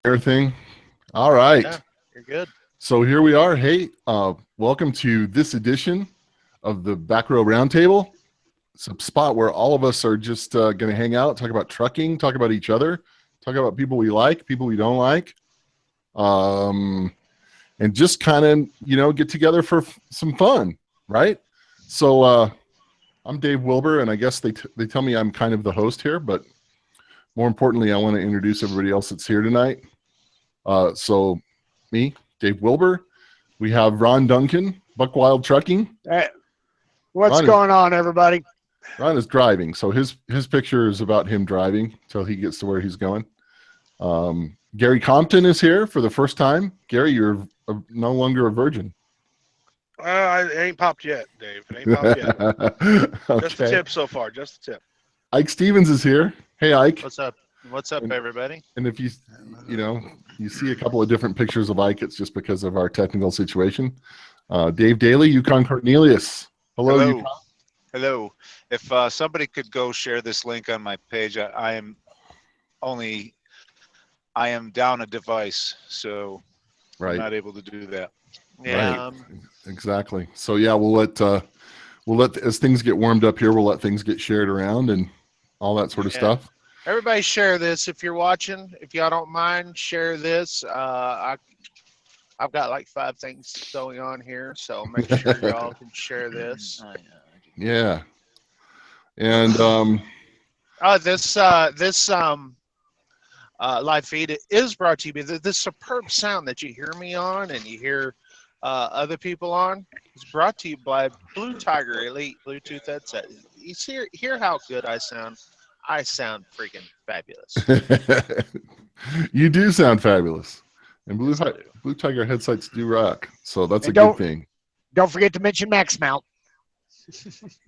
Everything. All right. Yeah, you're good. So here we are. Hey, welcome to this edition of the Back Row Roundtable. It's a spot where all of us are just going to hang out, talk about trucking, talk about each other, talk about people we like, people we don't like, and just kind of, get together for some fun, right? So I'm Dave Wilbur, and I guess they tell me I'm kind of the host here, but more importantly, I want to introduce everybody else that's here tonight. So me, Dave Wilbur, we have Ron Duncan, Buckwild Trucking. Hey, what's going on, everybody? Ron is driving, so his picture is about him driving until he gets to where he's going. Gary Compton is here for the first time. Gary, you're no longer a virgin. It ain't popped yet, Dave. It ain't popped yet. Okay. Just a tip so far. Just a tip. Ike Stevens is here. Hey, Ike. What's up? What's up, everybody? And if you see a couple of different pictures of Ike, it's just because of our technical situation. Dave Daly, Yukon Cornelius. Hello. Yukon. Hello. If somebody could go share this link on my page, I am down a device, so right. I'm not able to do that. Yeah. Right. Exactly. So yeah, we'll let as things get warmed up here, we'll let things get shared around and all that sort of stuff. Everybody share this if you're watching. If y'all don't mind, share this. I've got like 5 things going on here, so make sure y'all can share this. Yeah. And this live feed is brought to you by this superb sound that you hear me on and you hear other people on. It's brought to you by Blue Tiger Elite Bluetooth headset. You hear how good I sound. I sound freaking fabulous. You do sound fabulous. And Blue Tiger headsets do rock. So that's a good thing. Don't forget to mention Max Mount.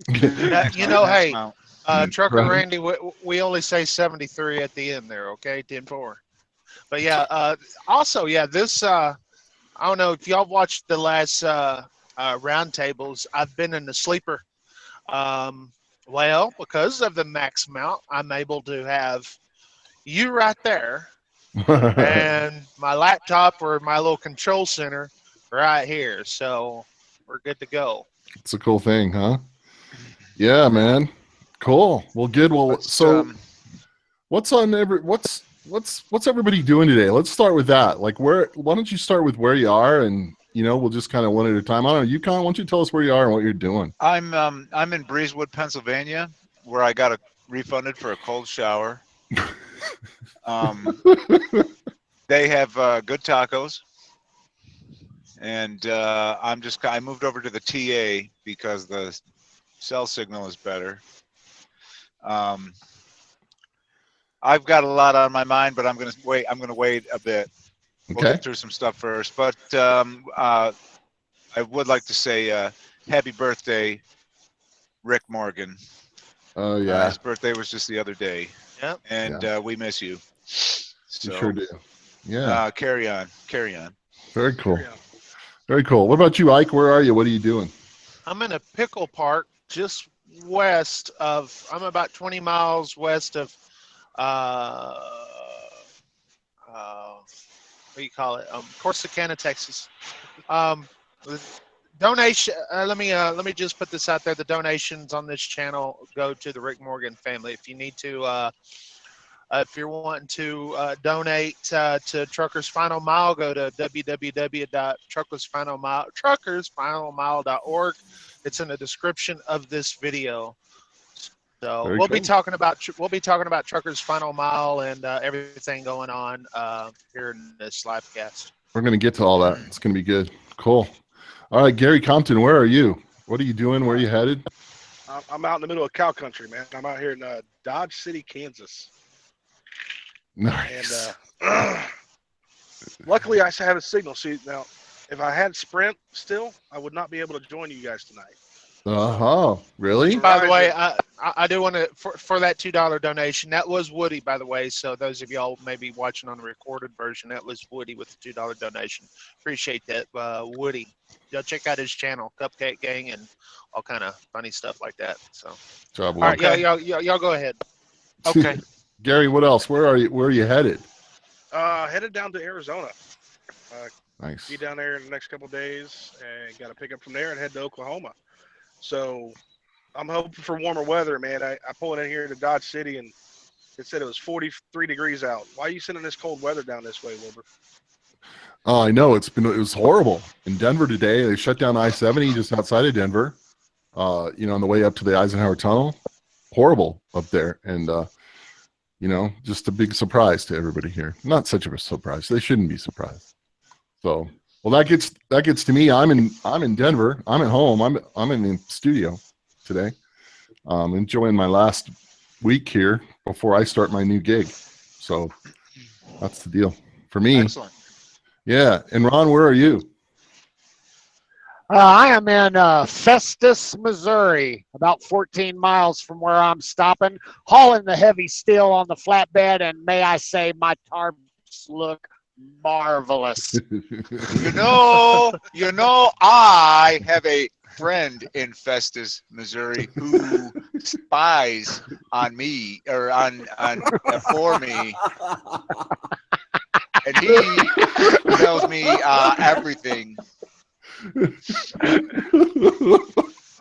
Hey, Trucker Randy, we only say 73 at the end there, okay? 10-4. But yeah, also, yeah, this, I don't know if y'all watched the last roundtables. I've been in the sleeper. Well, because of the Max Mount, I'm able to have you right there and my laptop or my little control center right here. So we're good to go. It's a cool thing, huh? Yeah, man. Cool. Well, good. Well, so what's everybody doing today? Let's start with that. Like, why don't you start with where you are, and we'll just kind of one at a time. I don't know, Yukon, why don't you tell us where you are and what you're doing? I'm in Breezewood, Pennsylvania, where I got refunded for a cold shower. They have good tacos, and I moved over to the TA because the cell signal is better. I've got a lot on my mind, but I'm gonna wait a bit. We'll get through some stuff first, but I would like to say happy birthday, Rick Morgan. Oh yeah, his birthday was just the other day. Yep. And we miss you. So, you sure do. Yeah. Carry on. Very cool. Very cool. What about you, Ike? Where are you? What are you doing? I'm in a pickle park just west of. I'm about 20 miles west of. What do you call it? Corsicana, Texas. Donation. Let me just put this out there. The donations on this channel go to the Rick Morgan family. If you need to, if you're wanting to donate to Truckers Final Mile, go to www.truckersfinalmile.org. It's in the description of this video. So we'll be talking about Truckers Final Mile and everything going on here in this live cast. We're going to get to all that. It's going to be good. Cool. All right, Gary Compton, where are you? What are you doing? Where are you headed? I'm out in the middle of cow country, man. I'm out here in Dodge City, Kansas. Nice. And luckily, I have a signal. See, now, if I had Sprint still, I would not be able to join you guys tonight. Really? By the way, I do want to for that $2 donation. That was Woody, by the way. So those of y'all maybe watching on the recorded version, that was Woody with the $2 donation. Appreciate that, Woody. Go check out his channel, Cupcake Gang, and all kind of funny stuff like that. So, all right, y'all go ahead. Okay. Gary, what else? Where are you headed? Headed down to Arizona. Nice. Be down there in the next couple of days and got to pick up from there and head to Oklahoma. So I'm hoping for warmer weather, man. I pulled in here to Dodge City and it said it was 43 degrees out. Why are you sending this cold weather down this way, Wilbur? Oh, I know it was horrible in Denver today. They shut down I-70 just outside of Denver. You know, on the way up to the Eisenhower Tunnel. Horrible up there, and you know, just a big surprise to everybody here. Not such a surprise. They shouldn't be surprised. So, well, that gets to me. I'm in Denver. I'm at home. I'm in the studio today. Enjoying my last week here before I start my new gig. So that's the deal for me. Excellent. Yeah. And Ron, where are you? I am in Festus, Missouri, about 14 miles from where I'm stopping, hauling the heavy steel on the flatbed, and may I say my tarps look marvelous. You know, I have a friend in Festus, Missouri, who spies on me or on for me, and he tells me everything.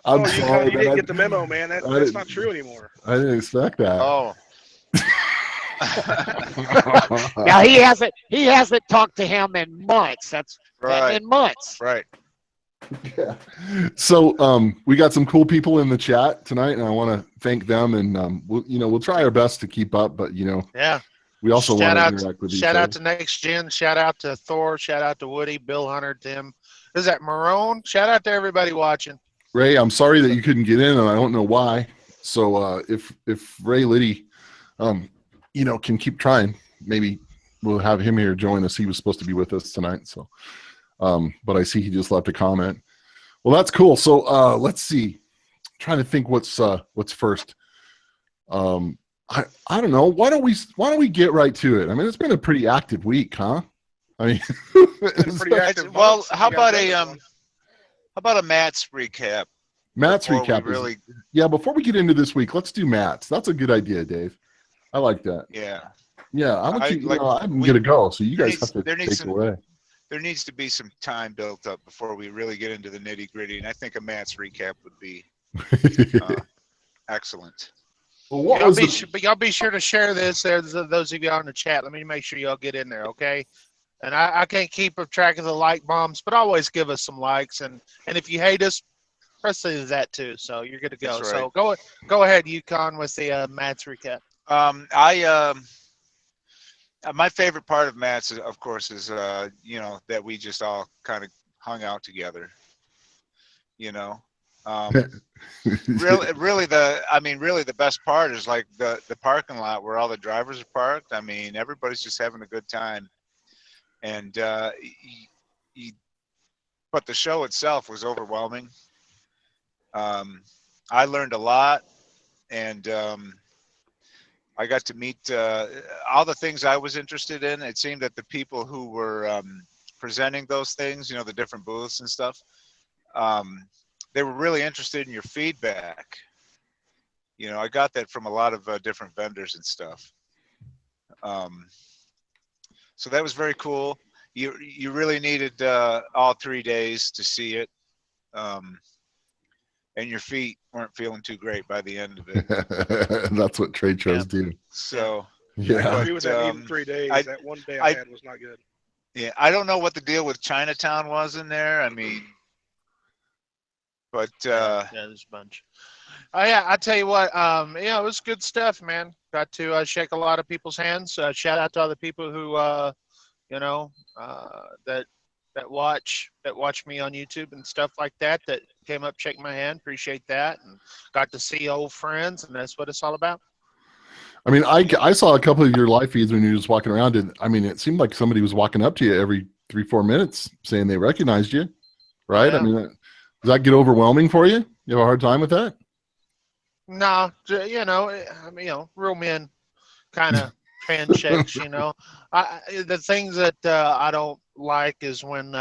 I'm you sorry, didn't get the memo, man. That's not true anymore. I didn't expect that. Oh. Now he hasn't talked to him in months. That's Right. in months. Right. Yeah. So we got some cool people in the chat tonight, and I want to thank them. And we'll try our best to keep up, but Yeah. we also want Shout to out, interact with each shout other. out to Next Gen. Shout out to Thor. Shout out to Woody, Bill Hunter, Tim. Is that Marone? Shout out to everybody watching. Ray, I'm sorry that you couldn't get in, and I don't know why. So if Ray Liddy, can keep trying, maybe we'll have him here join us. He was supposed to be with us tonight, so but I see he just left a comment. Well, that's cool. So let's see. I'm trying to think what's first. I don't know. Why don't we get right to it? I mean, it's been a pretty active week, huh? I mean, Pretty active Well, months. how You got about a Matt's recap? Matt's before we recap. Really, Yeah, before we get into this week, let's do Matt's. That's a good idea, Dave. I like that. yeah. Yeah, I'm I'm gonna go, so you guys have to there take needs it away. There needs to be some time built up before we really get into the nitty gritty, and I think a Matt's recap would be excellent. Well, what Y'all was y'all be sure to share this. There's those of y'all in the chat. Let me make sure y'all get in there, okay? And I can't keep a track of the like bombs, but always give us some likes. And if you hate us, press that too. So you're good to go. That's right. So go ahead, Yukon, with the Matt's recap. My favorite part of Matt's, of course, is that we just all kind of hung out together. Really the best part is like the parking lot where all the drivers are parked. I mean, everybody's just having a good time, and but the show itself was overwhelming. I learned a lot, and I got to meet all the things I was interested in. It seemed that the people who were presenting those things, the different booths and stuff, they were really interested in your feedback. I got that from a lot of different vendors and stuff. So that was very cool. You really needed all 3 days to see it. And your feet weren't feeling too great by the end of it. That's what trade shows do. So yeah, I agree with that. Even 3 days, that one day I had was not good. Yeah, I don't know what the deal with Chinatown was in there. I mean, but yeah, there's a bunch. Oh yeah, I tell you what, it was good stuff, man. Got to shake a lot of people's hands. Shout out to all the people who, that watch me on YouTube and stuff like that came up, shake my hand. Appreciate that, and got to see old friends, and that's what it's all about. I mean, I saw a couple of your live feeds when you were just walking around, and I mean, it seemed like somebody was walking up to you every 3-4 minutes saying they recognized you, right? Yeah. I mean, does that get overwhelming for you? You have a hard time with that? No, real men kind of handshakes. The things that I don't like is when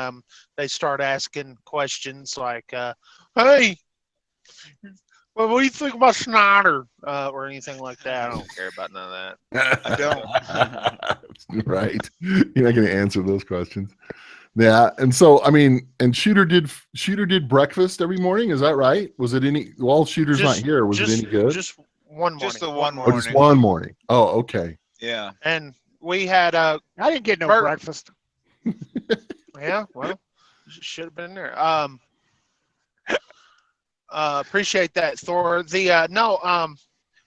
they start asking questions like, "Hey, Well, what do you think about Snyder or anything like that? I don't care about none of that. I don't. Right. You're not going to answer those questions. Yeah, and so I mean, and Shooter did breakfast every morning. Is that right? Was it any? Well, Shooter's not here. Was it any good? Just one morning. Just the one Oh, morning. just one morning. Oh, okay. Yeah. And we had I didn't get no Burger. breakfast. Yeah, well, should have been there. Appreciate that, Thor.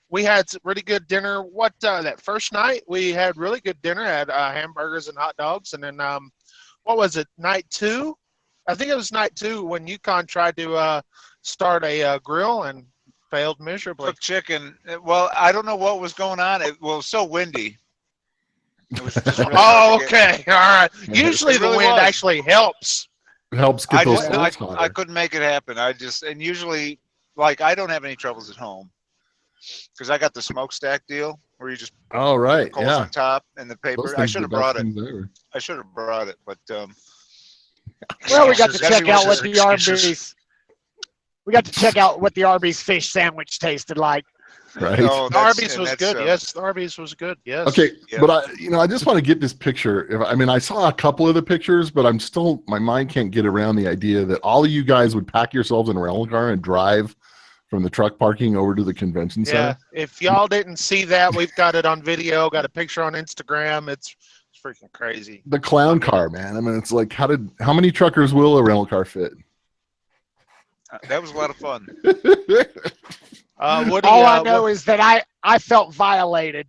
We had really good dinner. That first night we had really good dinner. Had hamburgers and hot dogs, and then what was it? Night 2? I think it was night 2 when Yukon tried to start a grill and failed miserably. Cooked chicken. Well, I don't know what was going on. It was so windy. It was just really Oh, okay. All right. Usually It the really wind was. actually helps. It helps get those I stoves hotter. couldn't make it happen. And usually, like, I don't have any troubles at home because I got the smokestack deal where you just Oh, right. coals Yeah. on top and the Those paper. I things should are have the best brought it. things ever. I should have brought it, but Well, we got to Excuses, check out what excuses, the excuses. Arby's. We got to check out what the Arby's fish sandwich tasted like. Right. no, The Arby's and was that's, good. Yes, the Arby's was good. Yes. Okay, Yeah. but I just want to get this picture. I saw a couple of the pictures, but my mind can't get around the idea that all of you guys would pack yourselves in a rental car and drive from the truck parking over to the convention Yeah. center. If y'all didn't see that, we've got it on video. Got a picture on Instagram. It's freaking crazy. The clown car, man. I mean, it's like how many truckers will a rental car fit? that was a lot of fun. Woody, All I know is that I felt violated.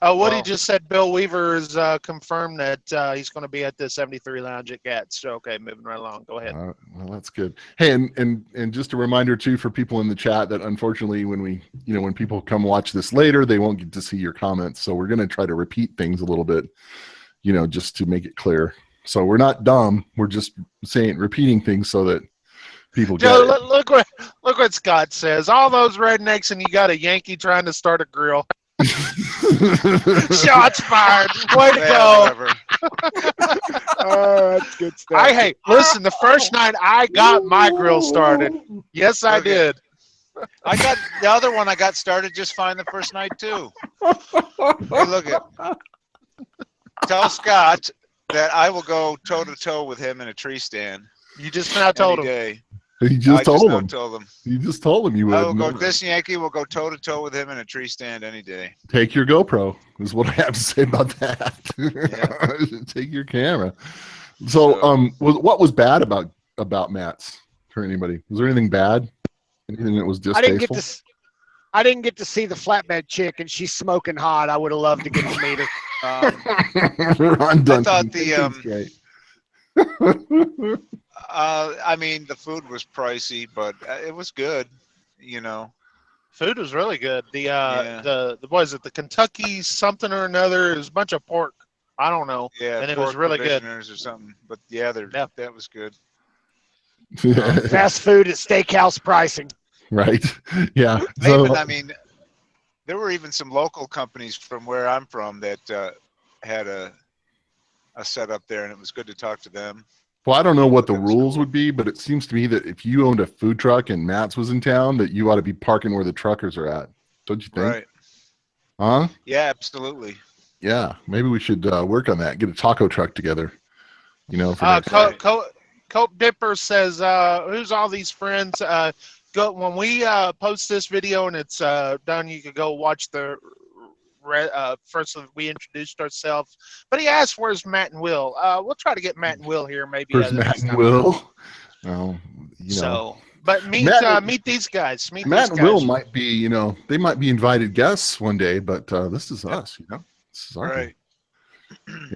Woody just said Bill Weaver is confirmed that he's going to be at the 73 Lounge at GATS. So, okay, moving right along. Go ahead. Well, that's good. Hey, and just a reminder too for people in the chat that unfortunately when people come watch this later, they won't get to see your comments. So we're going to try to repeat things a little bit, just to make it clear. So we're not dumb. We're just repeating things so that people get Joe, it. look what Scott says. All those rednecks and you got a Yankee trying to start a grill. Shots fired. Way to Yeah, go. whatever. Oh, that's good stuff. Listen, the first night I got my grill started. Yes, I Okay. did. I got the other one. I got started just fine the first night too. Hey, look at. Tell Scott that I will go toe to toe with him in a tree stand. You just now told any him. day. You just told now him. told him. You just told him you I will would. go. This Yankee will go toe to toe with him in a tree stand any day. Take your GoPro is what I have to say about that. Take your camera. So, what was bad about Matt's for anybody? Was there anything bad? Anything that was distasteful? I didn't get to see the flatbed chick, and she's smoking hot. I would have loved to get to meet her. Ron Duncan. I thought Great. I mean, the food was pricey, but it was good. Food was really good. Yeah. The what is it? The Kentucky something or another. It was a bunch of pork. I don't know. Yeah, And it was pork really good. provisioners or something. But yeah, that was good. Fast food at steakhouse pricing. Right. Yeah. I mean, there were even some local companies from where I'm from that had a setup there, and it was good to talk to them. Well, I don't know what the That was rules cool. would be, but it seems to me that if you owned a food truck and Matt's was in town, that you ought to be parking where the truckers are at. Don't you think? Right. Huh? Yeah, absolutely. Yeah. Maybe we should work on that. Get a taco truck together. For next Right. Cope Dipper says, "Who's all these friends?" Go when we post this video and it's done. You can go watch the. First, we introduced ourselves, but he asked, "Where's Matt and Will?" We'll try to get Matt and Will here, maybe. Where's Matt and Will? Well, So, but meet these guys. Meet Matt these and Will guys. might be, they might be invited guests one day, but this is us, This is our Right.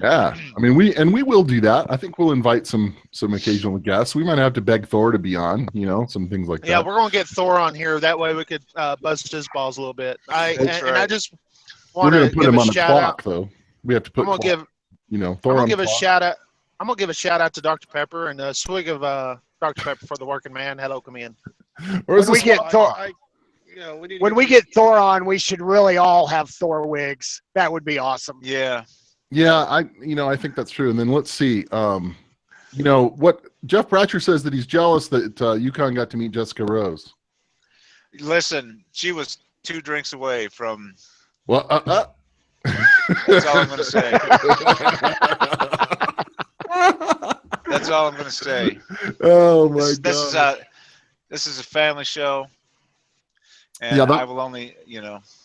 Yeah. I mean, we will do that. I think we'll invite some occasional guests. We might have to beg Thor to be on, some things like Yeah, that. we're gonna get Thor on here. That way we could bust his balls a little bit. And I just We're want going to to put give him a on the shout out. clock, though. We have to put I'm gonna give Thor I'm on gonna give the a clock. shout out. I'm gonna give a shout out to Dr. Pepper and a swig of Dr. Pepper for the working man. Hello, come in. Or is When we this- get Thor, when we get Thor on, we should really all have Thor wigs. That would be awesome. Yeah. Yeah, I think that's true. And then let's see. What Jeff Bratcher says that he's jealous that Yukon got to meet Jessica Rose. Listen, she was 2 drinks away from. Well, That's all I'm going to say. That's all I'm going to say. Oh my God. This is a family show, and Yeah, I will only,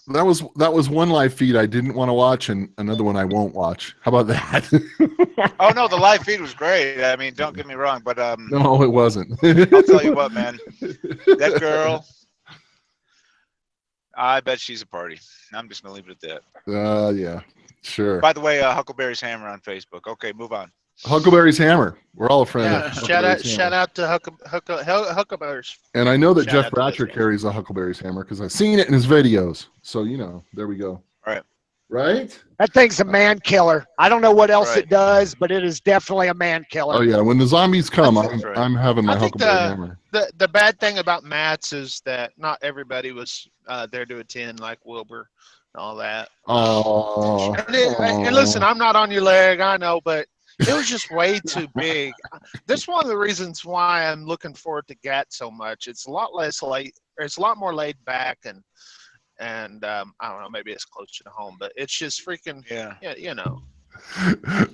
that was one live feed I didn't want to watch, and another one I won't watch. How about that? Oh no, the live feed was great. I mean, don't get me wrong, but No, it wasn't. I'll tell you what, man. That girl, I bet she's a party. I'm just gonna leave it at that. Yeah, sure. By the way, Huckleberry's Hammer on Facebook. Okay, move on. Huckleberry's Hammer. We're all a friend. Yeah, of shout out to Huckleberries. And I know that Shout Jeff out to Bratcher those guys. carries a Huckleberry's Hammer because I've seen it in his videos. So there we go. Right. Right? That thing's a man killer. I don't know what else Right. it does, but it is definitely a man killer. Oh yeah, when the zombies come, That's right. I'm having my I think Huckleberry Hammer. The bad thing about Matt's is that not everybody was there to attend, like Wilbur and all that. Oh. And listen, I'm not on your leg, I know, but it was just way too big. That's one of the reasons why I'm looking forward to GAT so much. It's a lot less it's a lot more laid back, and I don't know, maybe it's closer to home, but it's just freaking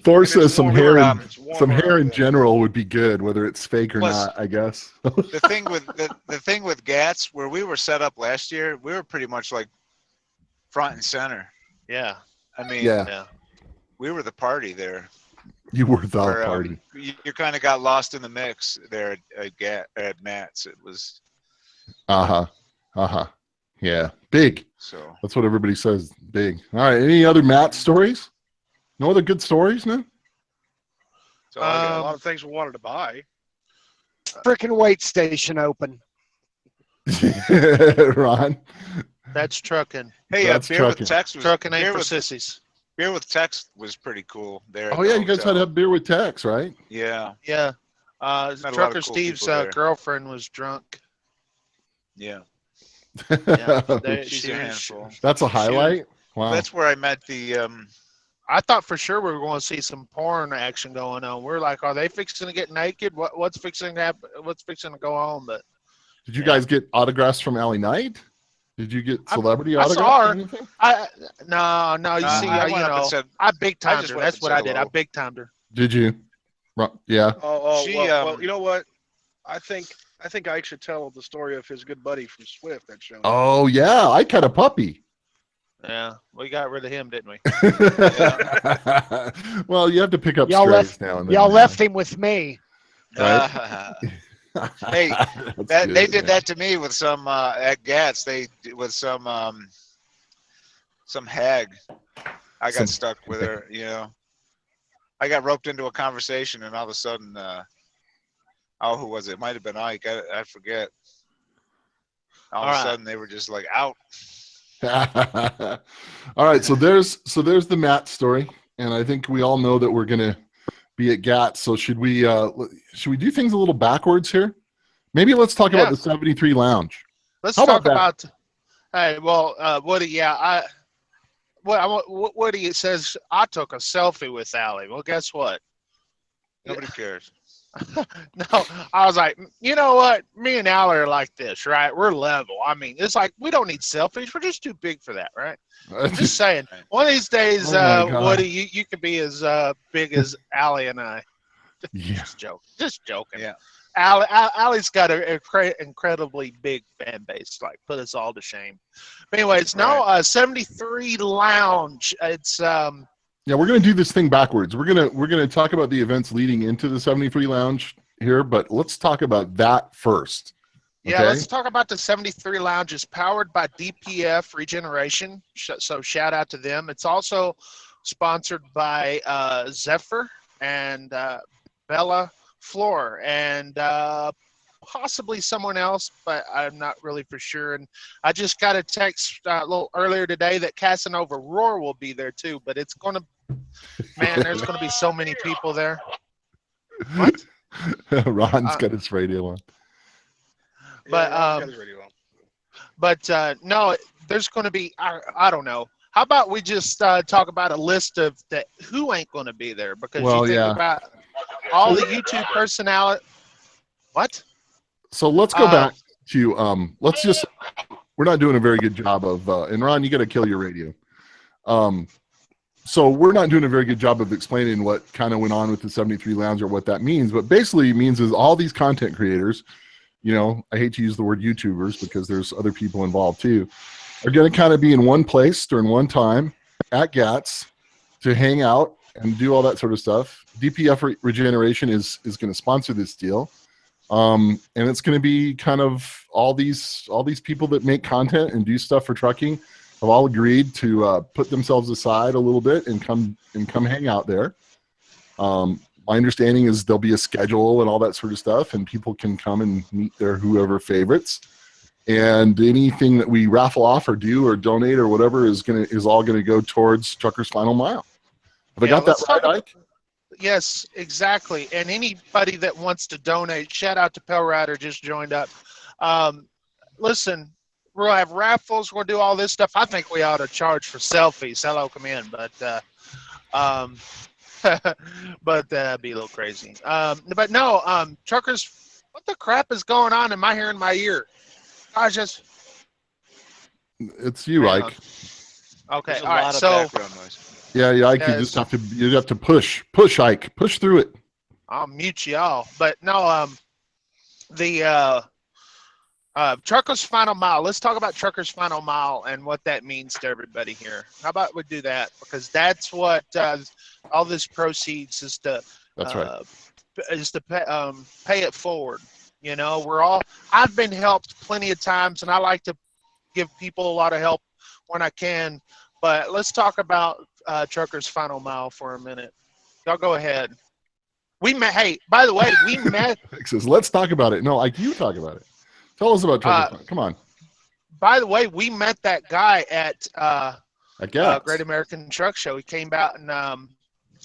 Thor says some hair It's some warmer hair out in there. general would be good, whether it's fake or Plus- not, I guess. The thing with the thing with GATS, where we were set up last year, we were pretty much like front and center. Yeah. I mean, Yeah. we were the party there. You were the Or, party. you kind of got lost in the mix there at Matt's. It was Yeah, big. so. That's what everybody says. Big. All right. Any other Matt stories? No other good stories, no? So I got a lot of things we wanted to buy. Freaking weight station open. Ron. That's trucking. hey, That's beer trucking. with Tex was Trucking ain't beer for with, sissies. beer with Tex was pretty cool there. at Oh the yeah, you guys had to hotel. have beer with Tex, right? Yeah, Yeah. Met a lot of Trucker cool Steve's people there. girlfriend was drunk. yeah. Yeah, She's a handful. That's a highlight. Wow. That's where I met the. I thought for sure we were going to see some porn action going on. We're like, are they fixing to get naked? What's fixing to happen? What's fixing to go on? But Did you guys get autographs from Allie Knight? Did you get celebrity I autographs? saw her. or anything? No. You see, I went up and said, I big timed just her. went up That's and what said I did. I hello. big timed her. Did you? Yeah. She, Well, you know what? I think Ike should tell the story of his good buddy from Swift that showed. Oh yeah, I cut a puppy. Yeah, we got rid of him, didn't we? Well, you have to pick up Y'all strays left- now and then. Y'all left him with me. Hey, That's they good, did man. that to me with some at GATS. With some hag. I got Some- stuck with her. I got roped into a conversation, and all of a sudden, who was it? It might have been Ike. I forget. All of a All right. sudden, they were just like out. All right, so there's the Matt story, and I think we all know that we're gonna be at GAT. So should we do things a little backwards here? Maybe let's talk about Yeah. the 73 Lounge. Let's How talk about that? Hey, well, Woody, yeah, Woody says I took a selfie with Allie. Well, guess what? Nobody cares. No, I was like, you know what? Me and Allie are like this, right? We're level. I mean, it's like we don't need selfies. We're just too big for that, right? Just saying. One of these days, Oh my God. Woody, you could be as big as Allie and I. Yeah. Just joking. Yeah. Allie's got an incredibly big fan base. Like, put us all to shame. But anyway, it's now 73 Lounge. It's Yeah, we're gonna do this thing backwards. We're gonna talk about the events leading into the 73 Lounge here, but let's talk about that first. Yeah, Okay? let's talk about the 73 Lounge. It's powered by DPF Regeneration, so shout out to them. It's also sponsored by Zephyr and Bella Floor and possibly someone else, but I'm not really for sure. And I just got a text a little earlier today that Casanova Roar will be there too, but it's going to, man, there's going to be so many people there. What? Ron's got his radio on. But, Ron's got his radio on. But no, there's going to be, I don't know. How about we just talk about a list of who ain't going to be there? Because Well, you think yeah. about all the YouTube personality. What? So let's go back. to let's just, we're not doing a very good job of and Ron, you got to kill your radio. So we're not doing a very good job of explaining what kind of went on with the 73 Lounge or what that means. But basically it means is all these content creators, you know, I hate to use the word YouTubers because there's other people involved too, are going to kind of be in one place during one time at GATS to hang out and do all that sort of stuff. DPF Regeneration is going to sponsor this deal. And it's going to be kind of all these people that make content and do stuff for trucking have all agreed to put themselves aside a little bit and come hang out there. My understanding is there'll be a schedule and all that sort of stuff, and people can come and meet their whoever favorites. And anything that we raffle off or do or donate or whatever is all gonna go towards Truckers Final Mile. Have I got that right, Ike? Yes, exactly. And anybody that wants to donate, shout out to Pell Rider, just joined up. Listen, we'll have raffles. We'll do all this stuff. I think we ought to charge for selfies. Hello, come in. But but that'd be a little crazy. But no, truckers, what the crap is going on in my hair in my ear? I just. It's you, Ike. Okay. There's a all right. lot of So. background noise. Yeah, Ike. You just have to push, Ike, push through it. I'll mute y'all. But no, the Truckers Final Mile. Let's talk about Truckers Final Mile and what that means to everybody here. How about we do that? Because that's what all this proceeds is to. That's right. Is to pay it forward. You know, I've been helped plenty of times, and I like to give people a lot of help when I can. But let's talk about Truckers Final Mile for a minute. Y'all go ahead. Hey, by the way, we met. It says, let's talk about it. No, Ike, you talk about it. Tell us about Truckers. Come on. By the way, we met that guy at GATS. Great American Truck Show. He came out and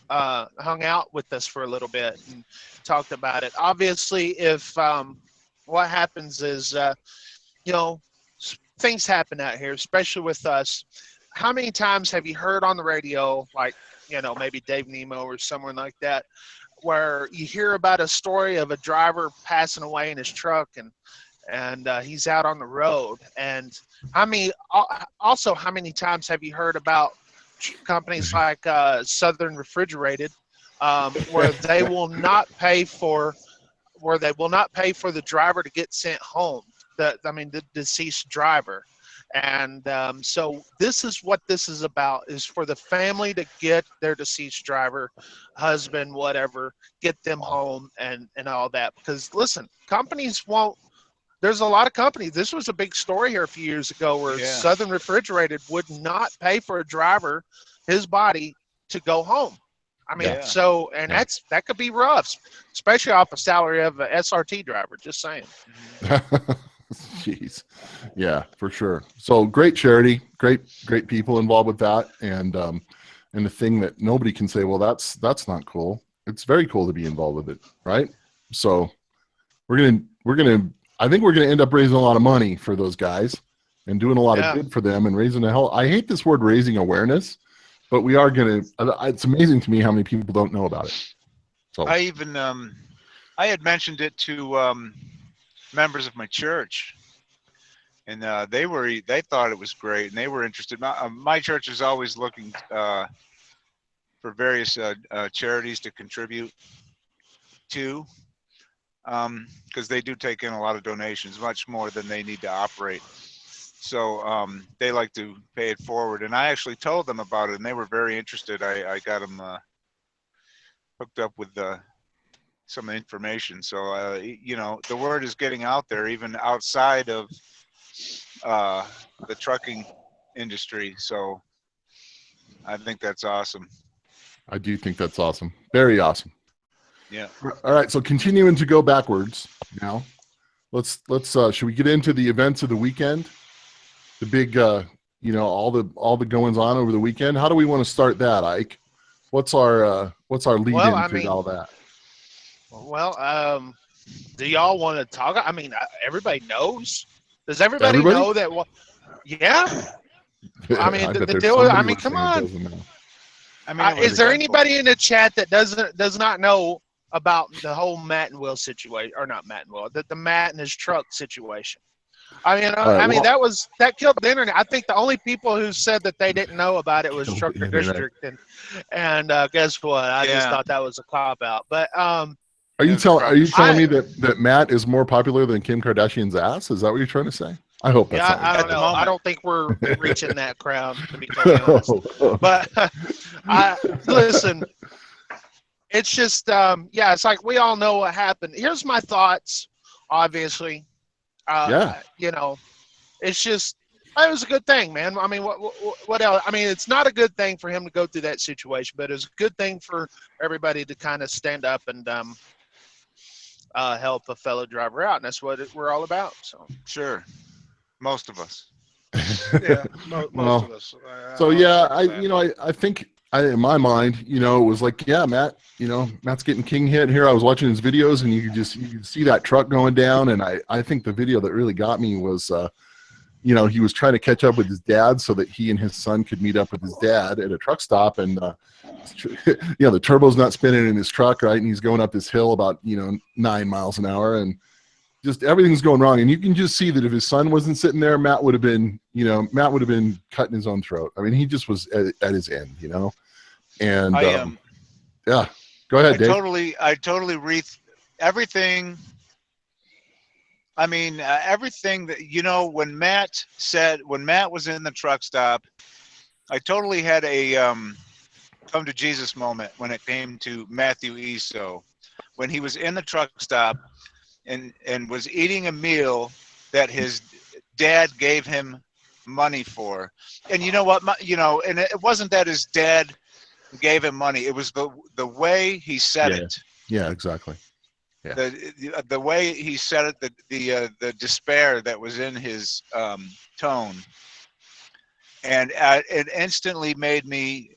hung out with us for a little bit and talked about it. Obviously, if what happens is, you know, things happen out here, especially with us. How many times have you heard on the radio, like, you know, maybe Dave Nemo or someone like that, where you hear about a story of a driver passing away in his truck and he's out on the road? And how many times have you heard about companies like Southern Refrigerated, where they will not pay for the driver to get sent home, the deceased driver. And so this is what this is about, is for the family to get their deceased driver, husband, whatever, get them home and all that. Because listen, companies won't. There's a lot of companies. This was a big story here a few years ago where Southern Refrigerated would not pay for a driver, his body, to go home. I mean, that could be rough, especially off a salary of an SRT driver. Just saying. Jeez. Yeah, for sure. So great charity, great people involved with that. And the thing that nobody can say, well, that's not cool. It's very cool to be involved with it. Right. So I think we're going to end up raising a lot of money for those guys and doing a lot of good for them and raising I hate this word, raising awareness, but we are going to, it's amazing to me how many people don't know about it. So I even, I had mentioned it to members of my church, and they thought it was great and they were interested. My church is always looking for various charities to contribute to, because they do take in a lot of donations, much more than they need to operate. So they like to pay it forward. And I actually told them about it, and they were very interested. I got them hooked up with some information. So, you know, the word is getting out there, even outside of the trucking industry. So I think that's awesome. I do think that's awesome. Very awesome. Yeah. All right. So continuing to go backwards now, let's should we get into the events of the weekend? The big, you know, all the goings on over the weekend. How do we want to start that, Ike? What's our lead into all that? Well, do y'all want to talk? I mean, everybody knows. Does everybody know that? Well, yeah. I mean, the deal. I mean, come on. I mean, is there anybody in the chat that does not know about the whole Matt and Will situation, or not Matt and Will, the Matt and his truck situation? I mean, All right, well, that killed the internet. I think the only people who said that they didn't know about it was killed the Trucker internet. District, and guess what? I just Yeah. thought that was a cop out. But Are It you was a telling me I that Matt is more popular than Kim Kardashian's ass? Is that what you're trying to say? I hope that's yeah, not what I you're don't the know. I moment. don't think we're reaching that crowd, to be totally honest. saying. But I listen. It's just yeah. It's like we all know what happened. Here's my thoughts. Obviously, Yeah. you know, it's just it was a good thing, man. I mean, what else? I mean, it's not a good thing for him to go through that situation, but it's a good thing for everybody to kind of stand up and help a fellow driver out, and that's what we're all about. So Sure. Most of us. Yeah, most Well, of us. So I'll yeah, second that. I think in my mind, it was like, yeah, Matt, Matt's getting king hit here. I was watching his videos and you could see that truck going down. And I think the video that really got me was, he was trying to catch up with his dad so that he and his son could meet up with his dad at a truck stop. And, the turbo's not spinning in his truck, right? And he's going up this hill about, 9 miles an hour and just everything's going wrong. And you can just see that if his son wasn't sitting there, Matt would have been cutting his own throat. I mean, he just was at his end, and yeah, go ahead, Dave. I totally everything. I mean, everything that, when Matt was in the truck stop, I totally had a come to Jesus moment when it came to Matthew Eso, when he was in the truck stop and was eating a meal that his dad gave him money for. And you know what, and it wasn't that his dad gave him money. It was the way he said it. Yeah, exactly. Yeah. The way he said it, the despair that was in his tone. And it instantly made me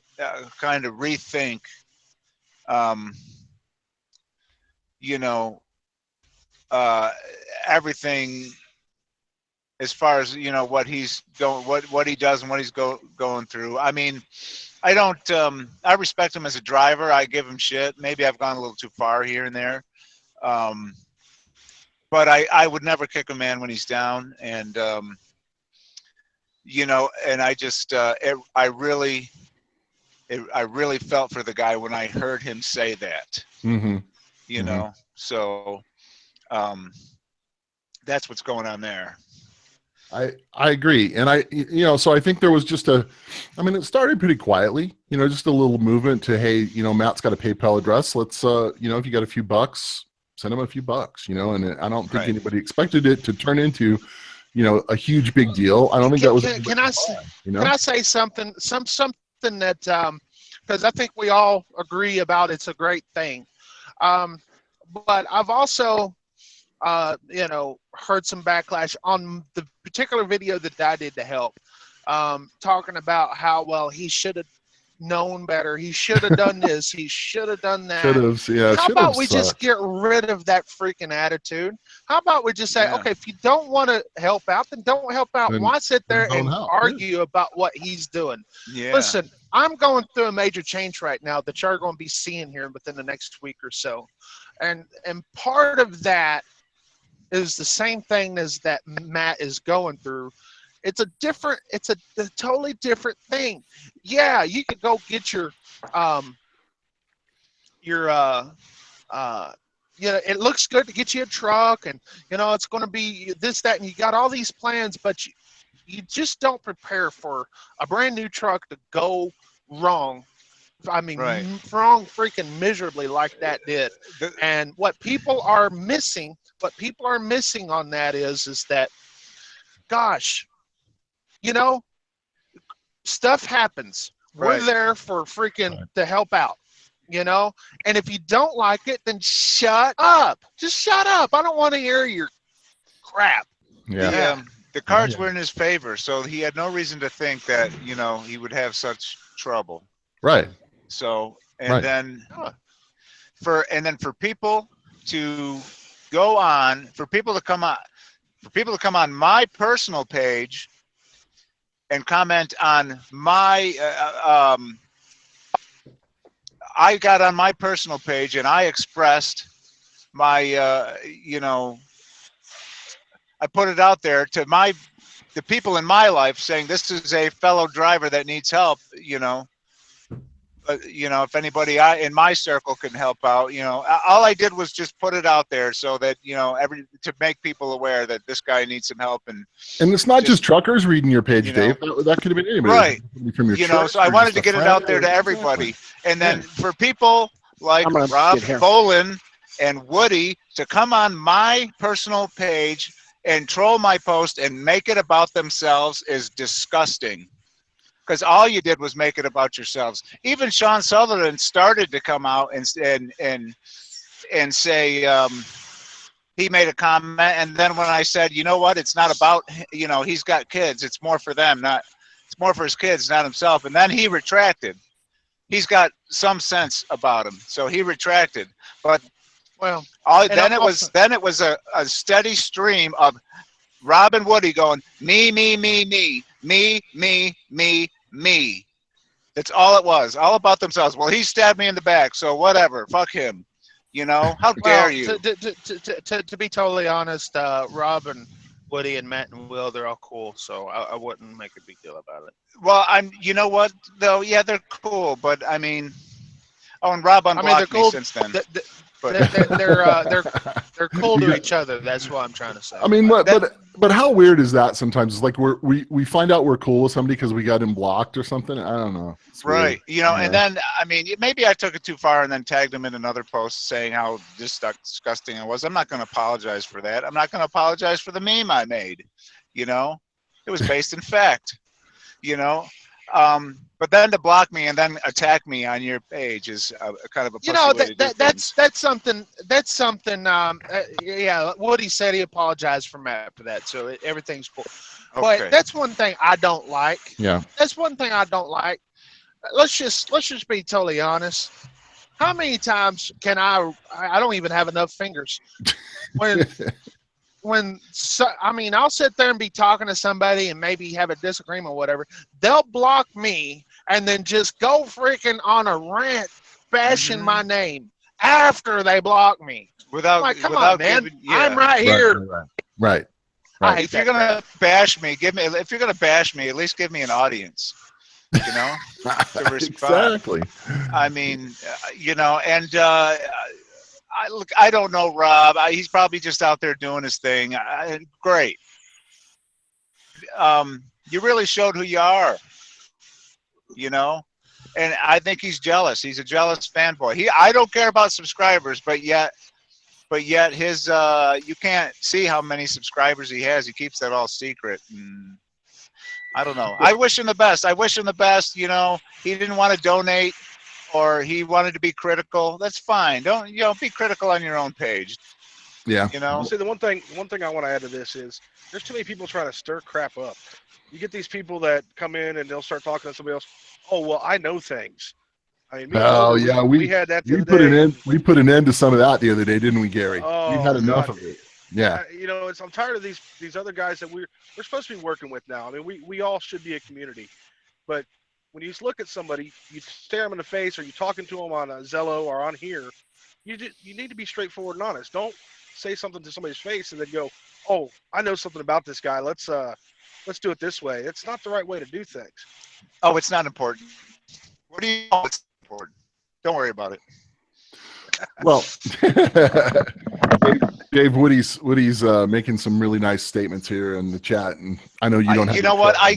kind of rethink, everything as far as what he's going, what he does and what he's going through. I mean, I don't I respect him as a driver. I give him shit. Maybe I've gone a little too far here and there, but I would never kick a man when he's down. And and I just I really felt for the guy when I heard him say that. Mm-hmm. So that's what's going on there. I agree. And so I think there was just it started pretty quietly, just a little movement to, hey, Matt's got a PayPal address. Let's, if you got a few bucks, send him a few bucks, and I don't think anybody expected it to turn into, a huge big deal. I don't think that was. Can I say something? Something that, because I think we all agree about it's a great thing. But I've also, heard some backlash on the particular video that I did to help, talking about how, well, he should have known better. He should have done this. He should have done that. How about we just get rid of that freaking attitude? How about we just say, okay, if you don't want to help out, then don't help out. Why sit there and argue about what he's doing? Yeah. Listen, I'm going through a major change right now that you're going to be seeing here within the next week or so. And part of that is the same thing as that Matt is going through. It's a totally different thing. Yeah, you could go get it looks good to get you a truck, and it's going to be this, that, and you got all these plans, but you just don't prepare for a brand new truck to go wrong. I mean, wrong freaking miserably like that did. And what people are missing on that is that, gosh, stuff happens. We're there for freaking to help out, and if you don't like it, then shut up. Just shut up. I don't want to hear your crap. The cards were in his favor, so he had no reason to think that he would have such trouble. Right. So then for people to go on, for people to come on my personal page and comment on my I got on my personal page and I expressed my I put it out there to the people in my life, saying this is a fellow driver that needs help. If anybody in my circle can help out, all I did was just put it out there so that to make people aware that this guy needs some help. And it's not just truckers reading your page, Dave. That could have been anybody, right? From your church, so I wanted to get it out there to everybody, and then for people like Rob Bolin and Woody to come on my personal page and troll my post and make it about themselves is disgusting. Because all you did was make it about yourselves. Even Sean Sutherland started to come out and say he made a comment, and then when I said, you know what, it's not about he's got kids. It's more for them, it's more for his kids, not himself. And then he retracted. He's got some sense about him, so he retracted. But then it was a steady stream of Rob and Woody going me. That's all it was. All about themselves. Well, he stabbed me in the back, so whatever. Fuck him. How dare you? To be totally honest, Rob and Woody and Matt and Will, they're all cool, so I wouldn't make a big deal about it. Well, you know what though? Yeah, they're cool, but I mean, and Rob unblocked me since then. They're cool to each other. That's what I'm trying to say. I mean, but how weird is that sometimes? It's like we find out we're cool with somebody because we got him blocked or something. I don't know. It's right. Weird. And then, I mean, maybe I took it too far and then tagged him in another post saying how disgusting it was. I'm not going to apologize for that. I'm not going to apologize for the meme I made. It was based in fact, but then to block me and then attack me on your page is a kind of a that's something. Woody said he apologized for Matt for that, so everything's cool. Okay. But that's one thing I don't like. Yeah, that's one thing I don't like. Let's just be totally honest. How many times can I don't even have enough fingers I'll sit there and be talking to somebody and maybe have a disagreement or whatever. They'll block me and then just go freaking on a rant bashing my name after they block me. Come on, man. I'm right here. Right. If you're gonna bash me, if you're gonna bash me, at least give me an audience. To respond. Exactly. I mean, I don't know Rob. He's probably just out there doing his thing. Great. You really showed who you are, and I think he's jealous. He's a jealous fanboy. I don't care about subscribers, but yet his you can't see how many subscribers he has. He keeps that all secret. And I don't know. I wish him the best. He didn't want to donate, or he wanted to be critical. That's fine. Don't be critical on your own page. Yeah. See, the one thing I want to add to this is there's too many people trying to stir crap up. You get these people that come in and they'll start talking to somebody else. Oh, well, I know things. I mean, we had that. We put an end to some of that the other day, didn't we, Gary? Oh, we had enough of it. Yeah. I'm tired of these other guys that we're supposed to be working with now. I mean, we all should be a community, but when you look at somebody, you stare them in the face, or you're talking to them on a Zello or on here, you need to be straightforward and honest. Don't say something to somebody's face and then go, "Oh, I know something about this guy. Let's do it this way." It's not the right way to do things. Oh, it's not important. What do you know? It's important. Don't worry about it. Well, Dave, Woody's making some really nice statements here in the chat, and I know you don't have. You know what? I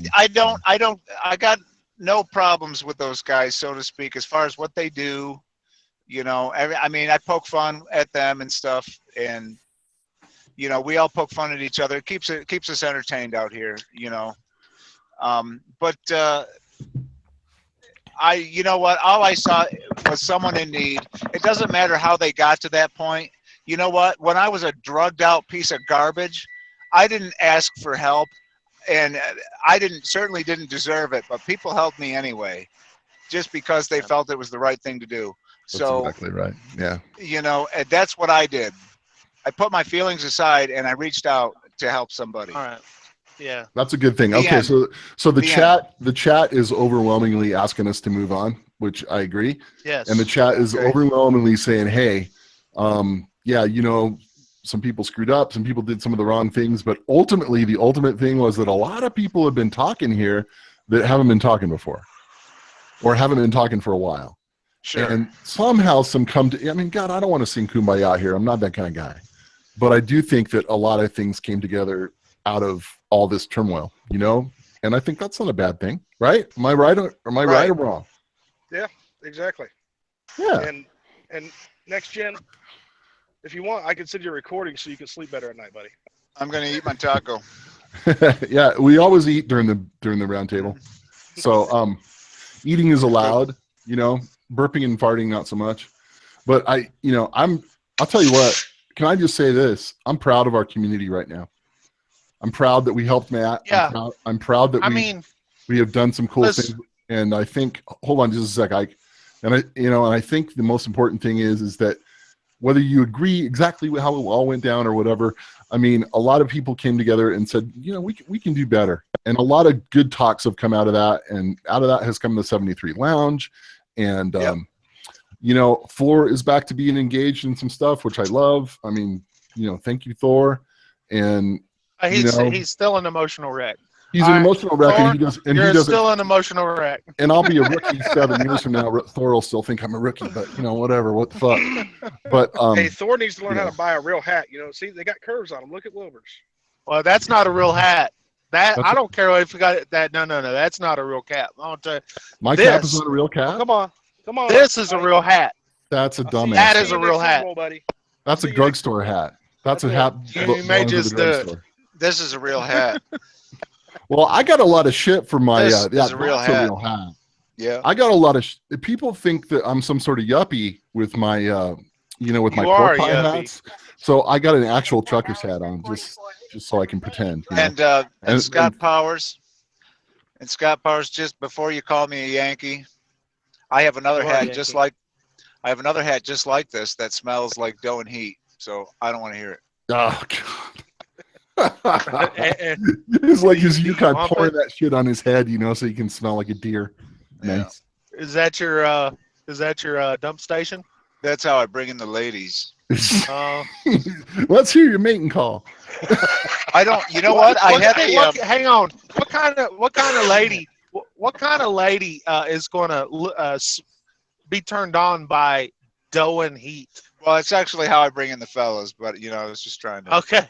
got no problems with those guys, so to speak, as far as what they do. I poke fun at them and stuff, and we all poke fun at each other. It keeps us entertained out here, but all I saw was someone in need. It doesn't matter how they got to that point. You know what? When I was a drugged out piece of garbage, I didn't ask for help, and I certainly didn't deserve it, but people helped me anyway, just because they felt it was the right thing to do. That's exactly right. Yeah. And that's what I did. I put my feelings aside and I reached out to help somebody. All right. Yeah. That's a good thing. Okay, so the chat is overwhelmingly asking us to move on, which I agree. Yes. And the chat is overwhelmingly saying, "Hey, some people screwed up, some people did some of the wrong things, but ultimately the ultimate thing was that a lot of people have been talking here that haven't been talking before or haven't been talking for a while. Sure. And somehow some come to, I mean, God, I don't want to sing Kumbaya here. I'm not that kind of guy. But I do think that a lot of things came together out of all this turmoil, you know? And I think that's not a bad thing, right? Am I right or right or wrong? Yeah, exactly. Yeah. And next gen, if you want, I can send you a recording so you can sleep better at night, buddy. I'm going to eat my taco. Yeah, we always eat during the round table. So eating is allowed, you know, burping and farting not so much. But I'll tell you what, can I just say this? I'm proud of our community right now. I'm proud that we helped Matt. Yeah. I'm proud that we have done some cool things. And I think, hold on just a sec, Ike. And I think the most important thing is that whether you agree exactly how it all went down or whatever, I mean, a lot of people came together and said, you know, we can do better. And a lot of good talks have come out of that. And out of that has come the 73 Lounge. And, you know, Thor is back to being engaged in some stuff, which I love. I mean, you know, thank you, Thor. And he's still an emotional wreck. He's an emotional wreck, and he doesn't. You're still an emotional wreck. And I'll be a rookie 7 years from now. Thor will still think I'm a rookie, but you know, whatever. What the fuck? But hey, Thor needs to learn how to buy a real hat. You know, see, they got curves on them. Look at Wilbur's. Well, that's not a real hat. I don't care if you got that. No, that's not a real cap. I'll tell you. My cap is not a real cap. Come on. This is a real hat. That's a dumbass. That is a real hat. Buddy. That's a drugstore hat. That's a hat. You may just do it. This is a real hat. Well, I got a lot of shit for my. This is a real hat. Yeah. I got a lot of. People think that I'm some sort of yuppie with my, with my pork pie hats. So I got an actual trucker's hat on, just so I can pretend. You know? And Scott Powers. And Scott Powers, just before you call me a Yankee, I have another hat just like. I have another hat just like this that smells like dough and heat. So I don't want to hear it. Oh God. It's like his Yukon pouring that shit on his head, you know, so he can smell like a deer. Yeah. Nice. Is that your dump station? That's how I bring in the ladies. Let's hear your mating call. I don't. You know what? Hang on. What kind of lady? What kind of lady is going to be turned on by dough and heat? Well, it's actually how I bring in the fellas, but you know, I was just trying to. Okay.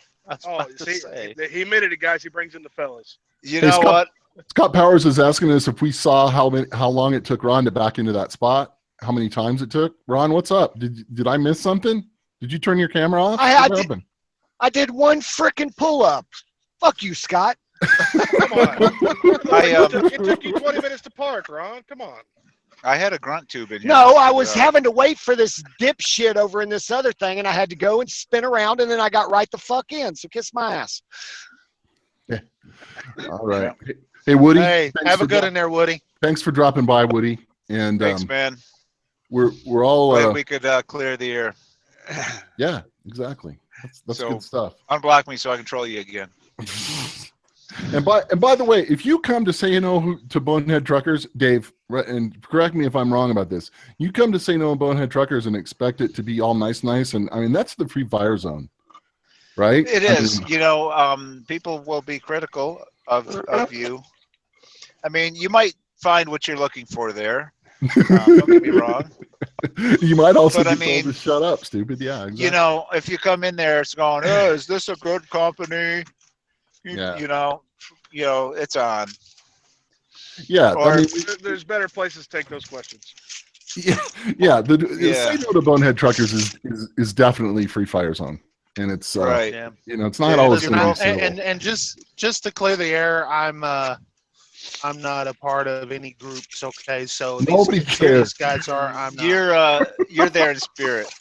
He admitted it, guys. He brings in the fellas. You know what? Scott Powers is asking us if we saw how long it took Ron to back into that spot. How many times it took? Ron, what's up? Did I miss something? Did you turn your camera off? I did one frickin' pull-up. Fuck you, Scott. Come on. It took you 20 minutes to park, Ron. Come on. I had a grunt tube in here. No, I was having to wait for this dipshit over in this other thing, and I had to go and spin around, and then I got right the fuck in. So kiss my ass. Yeah. All right. Hey, Woody. Hey, have a good in there, Woody. Thanks for dropping by, Woody. And thanks, man. We're all. Glad we could clear the air. Yeah, exactly. That's good stuff. Unblock me so I can troll you again. And by the way, if you come to say no to Bonehead Truckers, Dave, and correct me if I'm wrong about this, you come to say no to Bonehead Truckers and expect it to be all nice, and I mean that's the free fire zone, right? It is. You know, people will be critical of you. I mean, you might find what you're looking for there. Don't get me wrong. You might also be told to shut up, stupid. Yeah, exactly. You know, if you come in there, it's going, oh, is this a good company? Yeah. You know, it's on. Yeah, Or, there's better places to take those questions. Yeah. Say no to Bonehead Truckers is definitely free fire zone, and it's right. You know, it's not always and just to clear the air, I'm not a part of any groups. Okay, so nobody cares. These guys are. I'm not. You're there in spirit.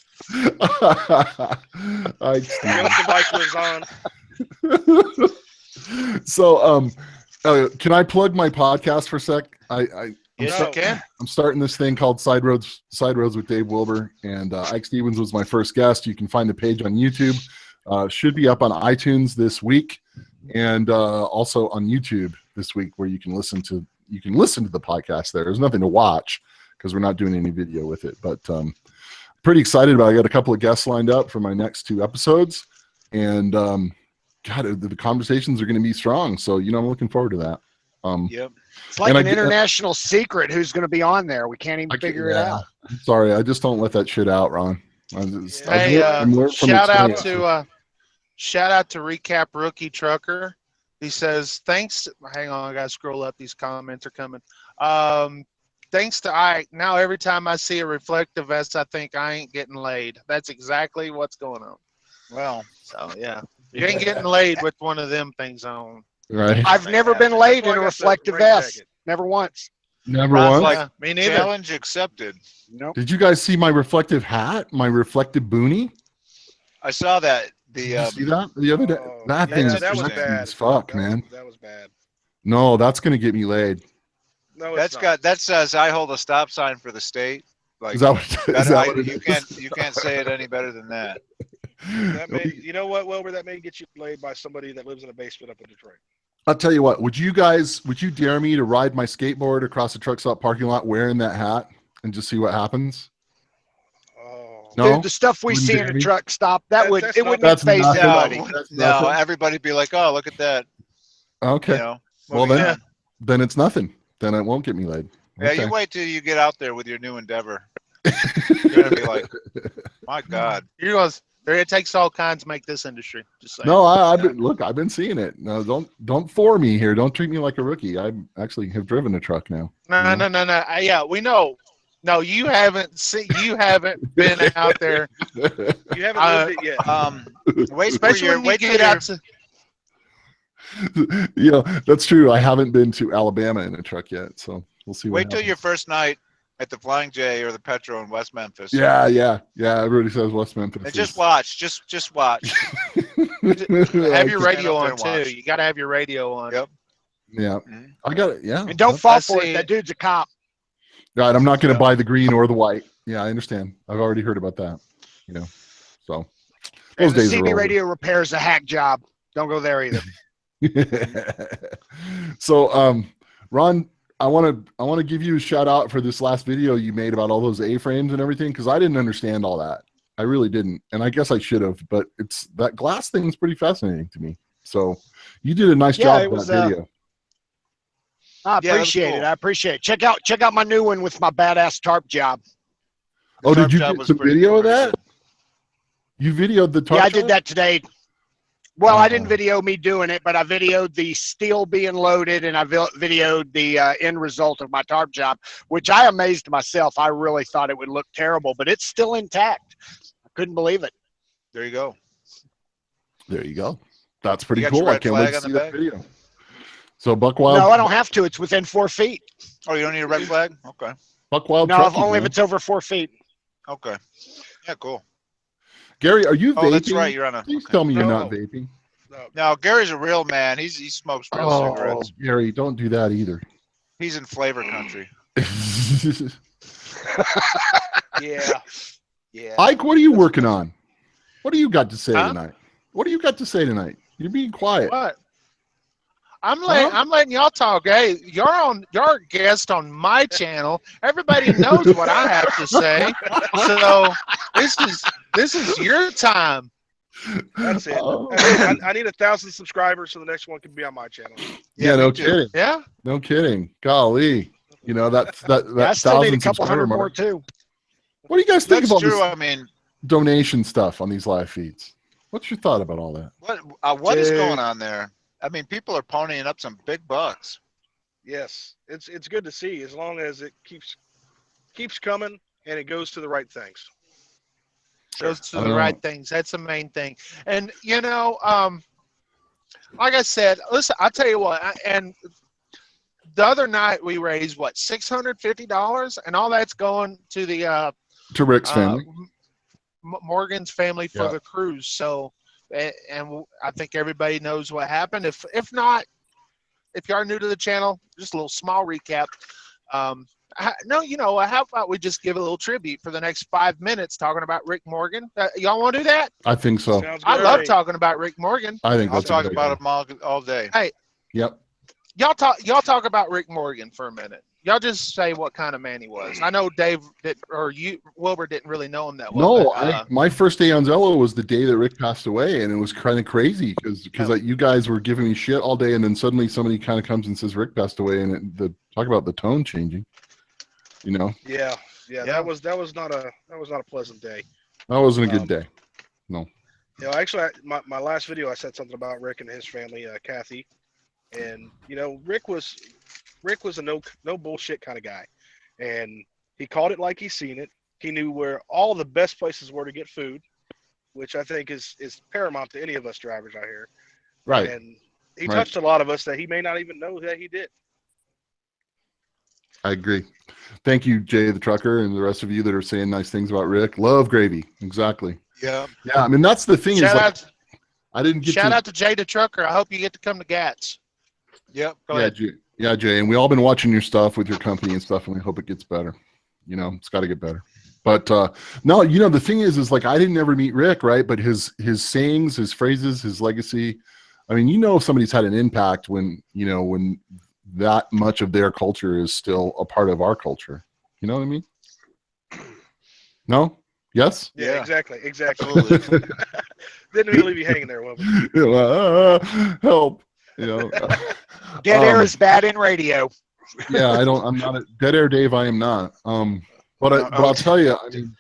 So can I plug my podcast for a sec? Yes, you can. I'm starting this thing called Side Roads with Dave Wilbur, and Ike Stevens was my first guest. You can find the page on YouTube. Should be up on iTunes this week, and also on YouTube this week, where you can listen to the podcast there. There's nothing to watch because we're not doing any video with it, but pretty excited about it. I got a couple of guests lined up for my next 2 episodes. and God, the conversations are going to be strong. So I'm looking forward to that. Yep. It's like And an international secret who's going to be on there. We can't even figure it out. I'm sorry, I just don't let that shit out, Ron. Hey, shout out to Recap Rookie Trucker. He says, thanks. Hang on, I got to scroll up. These comments are coming. Thanks to Ike, now every time I see a reflective vest, I think I ain't getting laid. That's exactly what's going on. Well, so yeah, you ain't getting laid with one of them things on. Right. I've never been laid in a reflective vest. Never once. Never once. Like, me neither. Challenge accepted. Nope. Did you guys see my reflective hat? My reflective boonie? I saw that. Did you see that the other day? That thing is that was sexy bad as fuck, man. That was bad. No, that's gonna get me laid. No, that says I hold a stop sign for the state. Like Is that what you can't say it any better than that. That may, you know what, Wilbur? That may get you laid by somebody that lives in a basement up in Detroit. I'll tell you what. Would you dare me to ride my skateboard across the truck stop parking lot wearing that hat and just see what happens? Oh. No, Dude, the stuff we Wouldn't see dare in a me? truck stop, That's wouldn't face nothing. anybody. That's No, nothing? everybody'd be like, "Oh, look at that." Okay. You know, Well moving then, on. then it's nothing. Then it won't get me laid. Yeah, Okay. you wait till you get out there with your new endeavor. You're gonna be like, "My God." It takes all kinds to make this industry. Just saying. No, I've been seeing it. No, don't for me here. Don't treat me like a rookie. I actually have driven a truck now. No. Yeah, we know. No, you haven't seen. You haven't been out there. You haven't lived it yet. Especially when you get out to. That's true. I haven't been to Alabama in a truck yet, so we'll see. Wait till your first night at the Flying J or the Petro in West Memphis. Yeah. Everybody says West Memphis. And just watch. Just watch. Have your radio on and watch. too. You got to have your radio on. Yep. Yeah, Mhm. I got it. Yeah, And don't fall for it. That dude's a cop. right. I'm not going to buy the green or the white. Yeah, I understand. I've already heard about that. So And those the days are CB over. radio repair is a hack job. Don't go there either. So, Ron, I want to give you a shout out for this last video you made about all those A-frames and everything, because I didn't understand all that. I really didn't, and I guess I should have. But that glass thing is pretty fascinating to me. So you did a nice job with that video. I appreciate it. I appreciate it. Check out my new one with my badass tarp job. Oh, did you get some video of that? You videoed the tarp? Yeah, I did that today. Well, I didn't video me doing it, but I videoed the steel being loaded, and I videoed the end result of my tarp job, which I amazed myself. I really thought it would look terrible, but it's still intact. I couldn't believe it. There you go. There you go. That's pretty You got cool. your I red can't wait flag to on see the that back? video. So Buckwild. No, I don't have to. It's within 4 feet. Oh, you don't need a red flag? Okay. Buckwild. No, Trucking, only if man. it's over 4 feet. Okay. Yeah, cool. Gary, are you vaping? Oh, that's right. You're on a. Please Okay. tell me you're No. not vaping. No, Gary's a real man. He smokes real cigarettes. Gary, don't do that either. He's in flavor country. Yeah. Ike, what are you working on? What do you got to say Huh? tonight? What do you got to say tonight? You're being quiet. What? I'm letting y'all talk. Hey, you're a guest on my channel. Everybody knows what I have to say. So this is your time. That's it. Oh. I need 1,000 subscribers so the next one can be on my channel. Yeah, no me too. kidding. Yeah. No kidding. Golly. that I still need a 1,000 couple hundred subscriber more mark. too. What do you guys think That's about true. this I mean, donation stuff on these live feeds? What's your thought about all that? what is Dude. going on there? I mean, people are ponying up some big bucks. Yes, it's good to see as long as it keeps coming and it goes to the right things. Goes to the right things. That's the main thing. And like I said, listen, I'll tell you what, and the other night we raised what, $650, and all that's going to the To Rick's family. Morgan's family for Yeah. the cruise. So, and I think everybody knows what happened. If not, if you are new to the channel, just a little small recap. How about we just give a little tribute for the next 5 minutes talking about Rick Morgan? Y'all want to do that? I think so. Sounds I good. love talking about Rick Morgan. I think I'll that's a talk good about idea. them all day. Yep. Y'all talk about Rick Morgan for a minute. Y'all just say what kind of man he was. I know Dave Wilbur didn't really know him that well. No, but, my first day on Zello was the day that Rick passed away, and it was kind of crazy because you guys were giving me shit all day, and then suddenly somebody kind of comes and says Rick passed away, and talk about the tone changing. You know? Yeah. That was not a pleasant day. That wasn't a good day. No. You know, actually, my last video, I said something about Rick and his family, Kathy, and you know, Rick was a no bullshit kind of guy, and he called it like he's seen it. He knew where all the best places were to get food, which I think is paramount to any of us drivers out here. Right. And he touched a lot of us that he may not even know that he did. I agree. Thank you, Jay the trucker, and the rest of you that are saying nice things about Rick. Love gravy. Exactly. Yeah. Yeah. I mean, that's the thing. I didn't get shout out to Jay the trucker. I hope you get to come to GATS. Yep. Go ahead. Jay, and we all been watching your stuff with your company and stuff, and we hope it gets better. You know, it's got to get better. But no, you know, the thing is like I didn't ever meet Rick, right? But his sayings, his phrases, his legacy. I mean, you know, if somebody's had an impact when that much of their culture is still a part of our culture. You know what I mean? No? Yes? Yeah. Exactly. Absolutely. Didn't really be hanging there, will we? Help. You know. Dead air is bad in radio. Yeah, I'm not a dead air Dave. I am not. But I'll tell you, I mean,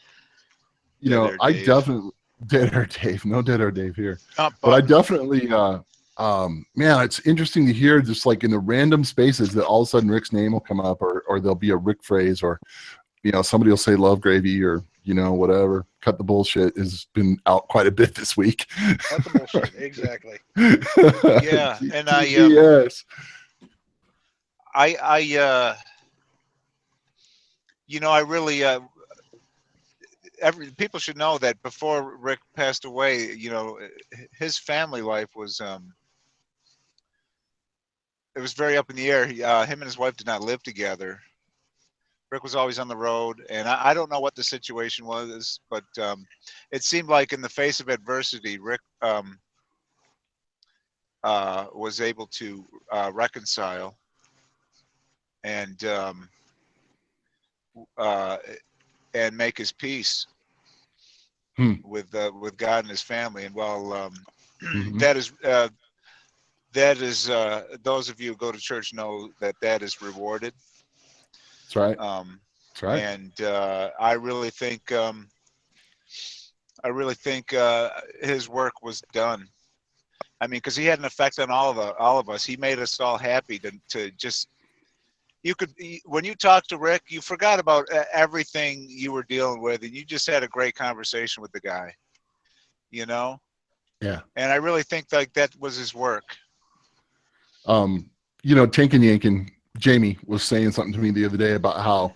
you know, I definitely dead air Dave. No dead air Dave here. But I definitely, man, it's interesting to hear just like in the random spaces that all of a sudden Rick's name will come up, or there'll be a Rick phrase, or you know, somebody will say love gravy, or you know, whatever. Cut the bullshit has been out quite a bit this week. Cut the bullshit, exactly. Yeah, and yes. You know, I really, people should know that before Rick passed away, you know, his family life was, it was very up in the air. Him and his wife did not live together. Rick was always on the road, and I don't know what the situation was, but it seemed like in the face of adversity, Rick was able to reconcile and make his peace with God and his family. And while that is those of you who go to church know that is rewarded. That's right. That's right. And I really think his work was done. I mean, because he had an effect on all of us. He made us all happy to just. When you talk to Rick, you forgot about everything you were dealing with, and you just had a great conversation with the guy, you know? Yeah. And I really think like that was his work. You know, Tankin Yankin, Jamie was saying something to me the other day about how,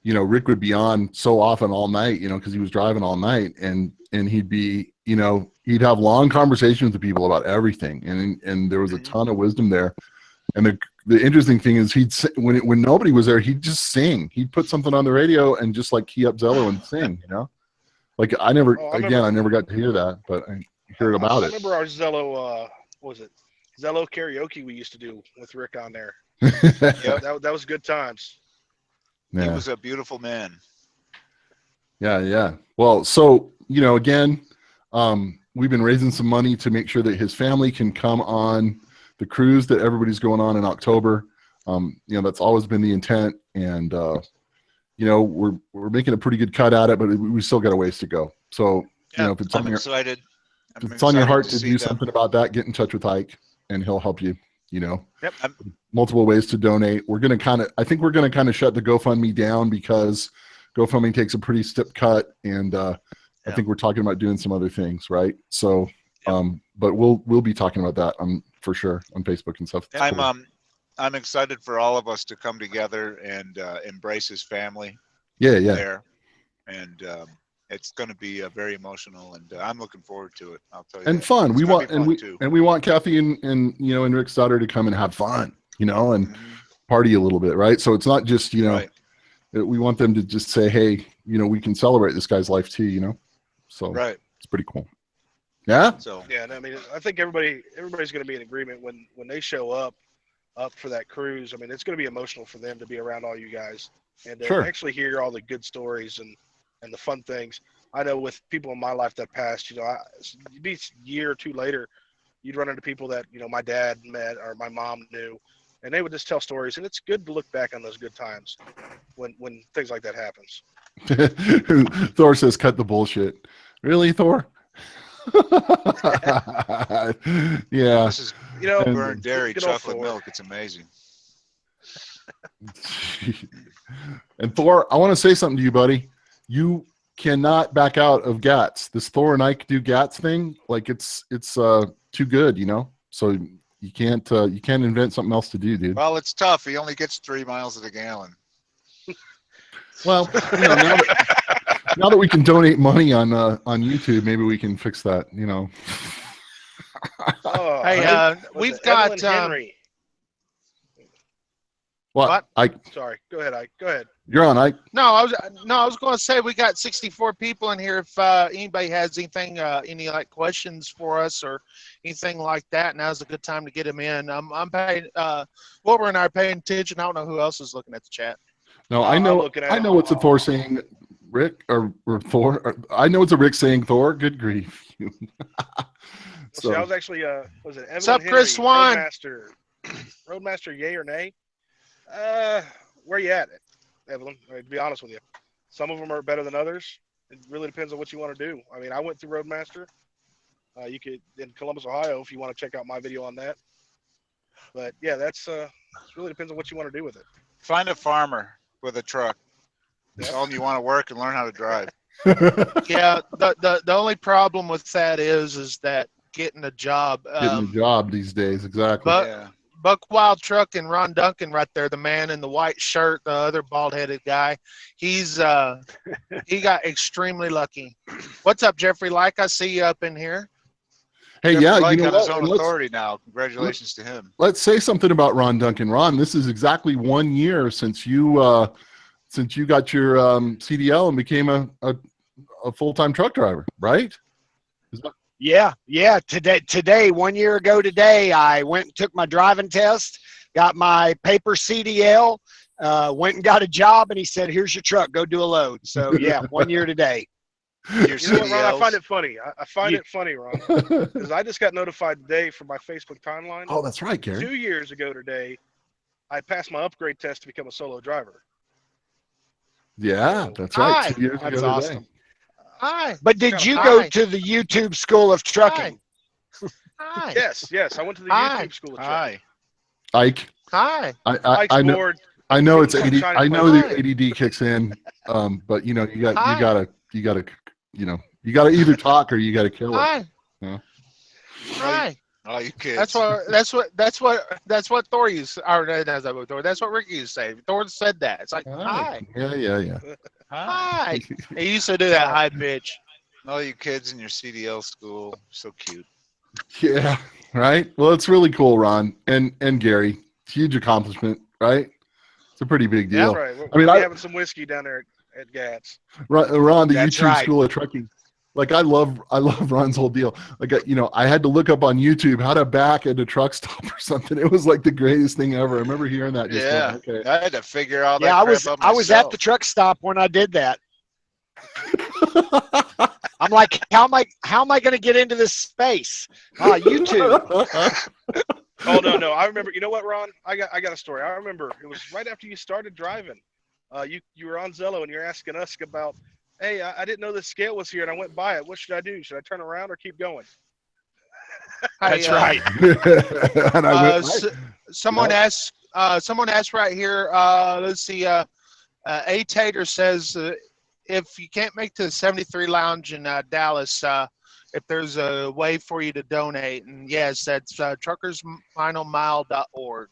you know, Rick would be on so often all night, you know, because he was driving all night, and he'd be, you know, he'd have long conversations with people about everything, and there was a ton of wisdom there. And the interesting thing is when nobody was there, he'd just sing. He'd put something on the radio and just like key up Zello and sing, you know? Like I never got to hear that, but I heard about it. I remember our Zello, what was it? Zello karaoke we used to do with Rick on there. Yeah, that was good times. Yeah. He was a beautiful man. Yeah. Well, so, you know, again, we've been raising some money to make sure that his family can come on the cruise that everybody's going on in October. You know, that's always been the intent, and you know, we're making a pretty good cut at it, but we still got a ways to go. So, you know, if it's I'm excited. If it's on your heart to do something about that, get in touch with Ike, and he'll help you. You know, multiple ways to donate. I think we're gonna kind of shut the GoFundMe down because GoFundMe takes a pretty stiff cut, and I think we're talking about doing some other things, right? So, but we'll be talking about that for sure on Facebook and stuff. I'm excited for all of us to come together and embrace his family. Yeah. There, and it's going to be very emotional, and I'm looking forward to it. I'll tell you. And that. fun. We want Kathy and you know, and Rick's daughter to come and have fun, you know, and party a little bit, right? So it's not just, you know, we want them to just say, hey, you know, we can celebrate this guy's life too, you know. So it's pretty cool. Yeah. So yeah, and I mean, I think everybody's going to be in agreement when they show up. up for that cruise. I mean, it's going to be emotional for them to be around all you guys and to Sure. actually hear all the good stories and the fun things. I know with people in my life that passed, you know, you'd be a year or two later, you'd run into people that, you know, my dad met or my mom knew, and they would just tell stories. And it's good to look back on those good times when things like that happens. Thor says, cut the bullshit. Really, Thor? Yeah. This is, You know, burnt dairy good old chocolate Thor. milk. It's amazing. And Thor, I want to say something to you, buddy. You cannot back out of GATS. This Thor and Ike do GATS thing, like it's too good, you know. So you can't invent something else to do, dude. Well, it's tough. He only gets 3 miles a gallon. Well, you know, now that we can donate money on YouTube, maybe we can fix that, you know. Oh, Hey, was we've it got Evelyn Henry. What? Ike, Sorry, go ahead, Ike. Go ahead. you're on, Ike. I was going to say we got 64 people in here. If anybody has anything, any like questions for us or anything like that, now's a good time to get them in. I'm paying. Wilbur and I are paying attention. I don't know who else is looking at the chat. No, I'm I looking at know it. what's a Thor saying, Rick or Thor. I know it's a Rick saying Thor. Good grief. See, I was actually was it Evelyn What's up, Henry, Chris Swan? Roadmaster, yay or nay? Where you at, Evelyn? I mean, to be honest with you, some of them are better than others. It really depends on what you want to do. I mean, I went through Roadmaster. You could in Columbus, Ohio, if you want to check out my video on that. But yeah, that's it really depends on what you want to do with it. Find a farmer with a truck. Tell him you want to work and learn how to drive. Yeah, the only problem with that is that getting a job. Getting a job these days, exactly. But Yeah. Buck Wild Truck and Ron Duncan right there, the man in the white shirt, the other bald-headed guy. He's he got extremely lucky. What's up, Jeffrey? Like I see you up in here. Hey, Jeffrey yeah, Blake you know on his what? own authority now. Congratulations to him. Let's say something about Ron Duncan. Ron, this is exactly 1 year since you got your CDL and became a full-time truck driver, right? Yeah. Today, 1 year ago today, I went and took my driving test, got my paper CDL, went and got a job, and he said, "Here's your truck, go do a load." So yeah, 1 year today. Your You know what, Ron? I CDLs. find it funny. I find it funny, Ron, because I just got notified today from my Facebook timeline. Oh, that's right, Gary. 2 years ago today, I passed my upgrade test to become a solo driver. Yeah, that's right. Hi. 2 years That's ago awesome. today. Hi. But did you Hi. go to the YouTube School of Trucking? Hi. Yes, I went to the Hi. YouTube school of trucking. Hi. Ike, Hi. I know. Board. I know it's Sunshine 80. I know Hi. the ADD kicks in, but you know you Hi. gotta you gotta either talk or you gotta kill it. Hi. Yeah. Hi. Oh, you kids. That's what Thor used. Or that's not what Thor. That's what Ricky used to say. Thor said that. It's like hi. Yeah. Hi. He used to do that high pitch. All you kids in your CDL school, so cute. Yeah, right. Well, it's really cool, Ron and Gary. Huge accomplishment, right? It's a pretty big deal. That's right. We're, I mean, we're I- having some whiskey down there at GATS. Ron, the That's YouTube right. School of Trucking. Like I love Ron's whole deal. Like I had to look up on YouTube how to back at a truck stop or something. It was like the greatest thing ever. I remember hearing that. Just Yeah. going, okay. I had to figure all that Yeah, crap out I was at myself. the truck stop when I did that. I'm like, how am I going to get into this space? YouTube. Oh no! I remember. You know what, Ron? I got a story. I remember it was right after you started driving. You were on Zello and you're asking us about, hey, I didn't know this scale was here and I went by it. What should I do? Should I turn around or keep going? That's right. And I went, Someone Yep. asked. Someone asked right here. Let's see. A Tater says if you can't make to the 73 Lounge in Dallas, if there's a way for you to donate, and yes, that's truckersfinalmile.org.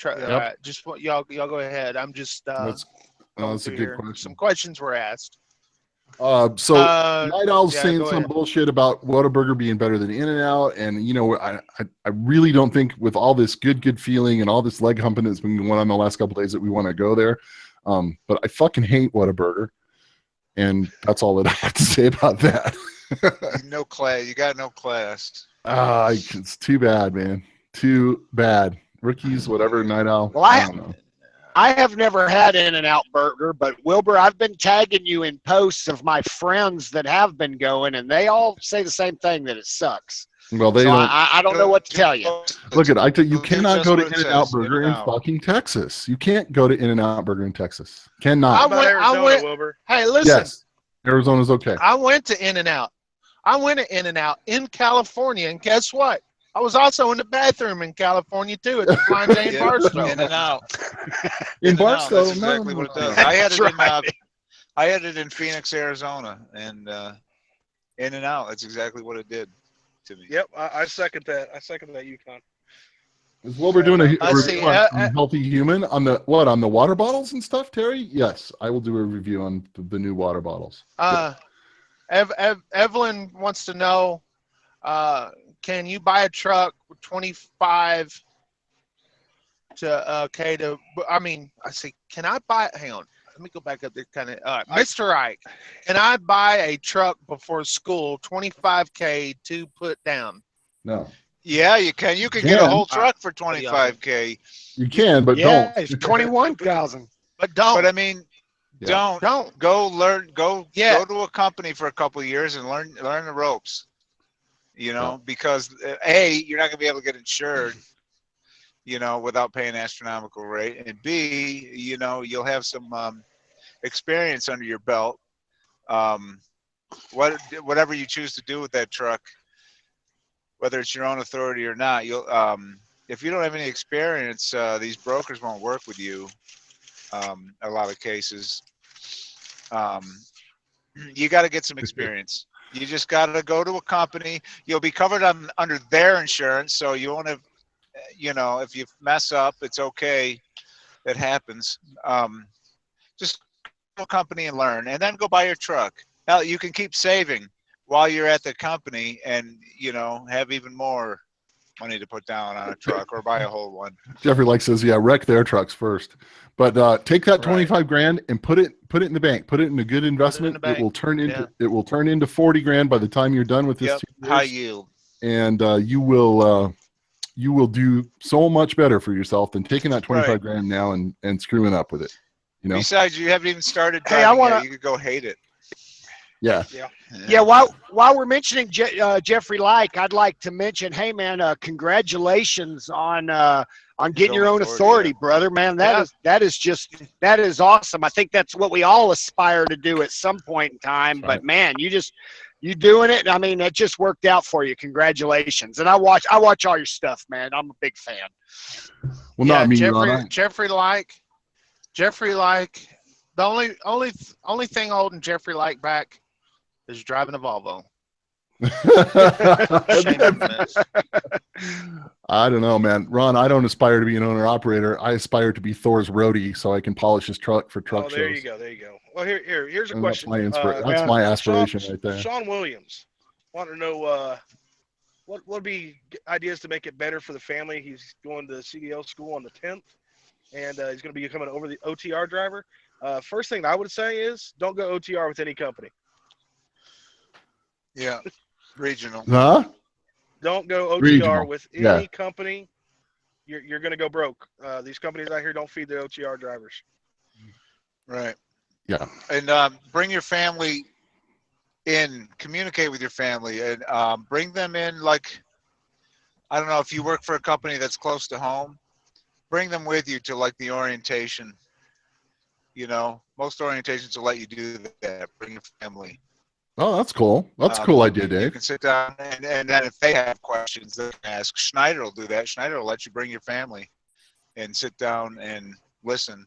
Yep. Just what y'all go ahead. I'm just that's going a through good here. question. Some questions were asked. So Night Owl's yeah, saying go some ahead. bullshit about Whataburger being better than In-N-Out, and I really don't think with all this good feeling and all this leg humping that's been going on the last couple of days that we want to go there. But I fucking hate Whataburger, and that's all that I have to say about that. No class. You got no class. It's too bad, man. Too bad. Ricky's, whatever, Night Owl. Well, I don't know. I have never had In-N-Out Burger, but Wilbur, I've been tagging you in posts of my friends that have been going, and they all say the same thing, that it sucks. Well, they So don't. I don't know what to tell you. Look at you cannot go to Just what it In-N-Out says, Burger in In-N-Out. fucking Texas. You can't go to In-N-Out Burger in Texas. I Cannot. About Arizona, went- Wilbur. Hey, listen. Yes, Arizona's okay. I went to In-N-Out. I went to In-N-Out in California, and guess what? I was also in the bathroom in California too at the Flying Jane Yeah, Barstow. In and out. In In and out, Barstow, that's exactly what it does. no. I had it That's in right. I had it in Phoenix, Arizona, and In and Out. That's exactly what it did to me. Yep, I second that. I second that, Yukon. Is Wilbur doing a Let's see, review on Healthy Human on the on the water bottles and stuff, Terry? Yes, I will do a review on the new water bottles. Evelyn wants to know, can you buy a truck with 25 to K to? I mean, I say, can I buy? Hang on, let me go back up there. Kind of, Mr. Ike, can I buy a truck before school 25K to put down? No, Yeah, you can. You can get a whole truck for do y'all 25K. you can, but Yeah, don't. it's 21,000. But don't. But I mean, Yeah. don't go learn. Go to a company for a couple of years and learn the ropes. You know, because A, you're not going to be able to get insured, you know, without paying astronomical rate, and B, you know, you'll have some experience under your belt. Whatever you choose to do with that truck, whether it's your own authority or not, you'll if you don't have any experience, these brokers won't work with you. A lot of cases, you got to get some experience. You just got to go to a company. You'll be covered under their insurance, so you won't have, you know, if you mess up, it's okay. It happens. Just go to a company and learn, and then go buy your truck. Hell, you can keep saving while you're at the company, and you know, have even more money to put down on a truck or buy a whole one. Jeffrey Like says, yeah, wreck their trucks first, but take that 25 grand and put it in the bank. Put it in a good investment. bank. It will turn into 40 grand by the time you're done with this. Yep, 2 years. high yield. And you will do so much better for yourself than taking that 25 grand now and screwing up with it. You know. Besides, you haven't even started Hey, driving I yet. You could go hate it. Yeah. Yeah, while we're mentioning Jeffrey Like, I'd like to mention, hey man, congratulations on getting your own authority, brother. Man, that is awesome. I think that's what we all aspire to do at some point in time. But man, you doing it. I mean, that just worked out for you. Congratulations. And I watch all your stuff, man. I'm a big fan. Well, not me, Ron. Jeffrey Like. The only thing holding Jeffrey Like back is driving a Volvo. I don't know, man. Ron, I don't aspire to be an owner operator. I aspire to be Thor's roadie so I can polish his truck for truck shows. There you go. There you go. Well, here's a And question. That's my aspiration right there. Sean Williams wanted to know what would be ideas to make it better for the family. He's going to CDL school on the 10th, and he's going to be becoming an over the OTR driver. First thing I would say is don't go OTR with any company. Yeah, regional. Huh? Don't go OTR Regional. with any company. You're going to go broke. These companies out here don't feed the OTR drivers. Right. Yeah. And bring your family in. Communicate with your family, and bring them in. Like, I don't know, if you work for a company that's close to home, bring them with you to like the orientation. You know, most orientations will let you do that. Bring your family. Oh, that's cool. That's a cool idea, You Dave. can sit down, and then if they have questions, they can ask. Schneider will do that. Schneider will let you bring your family and sit down and listen,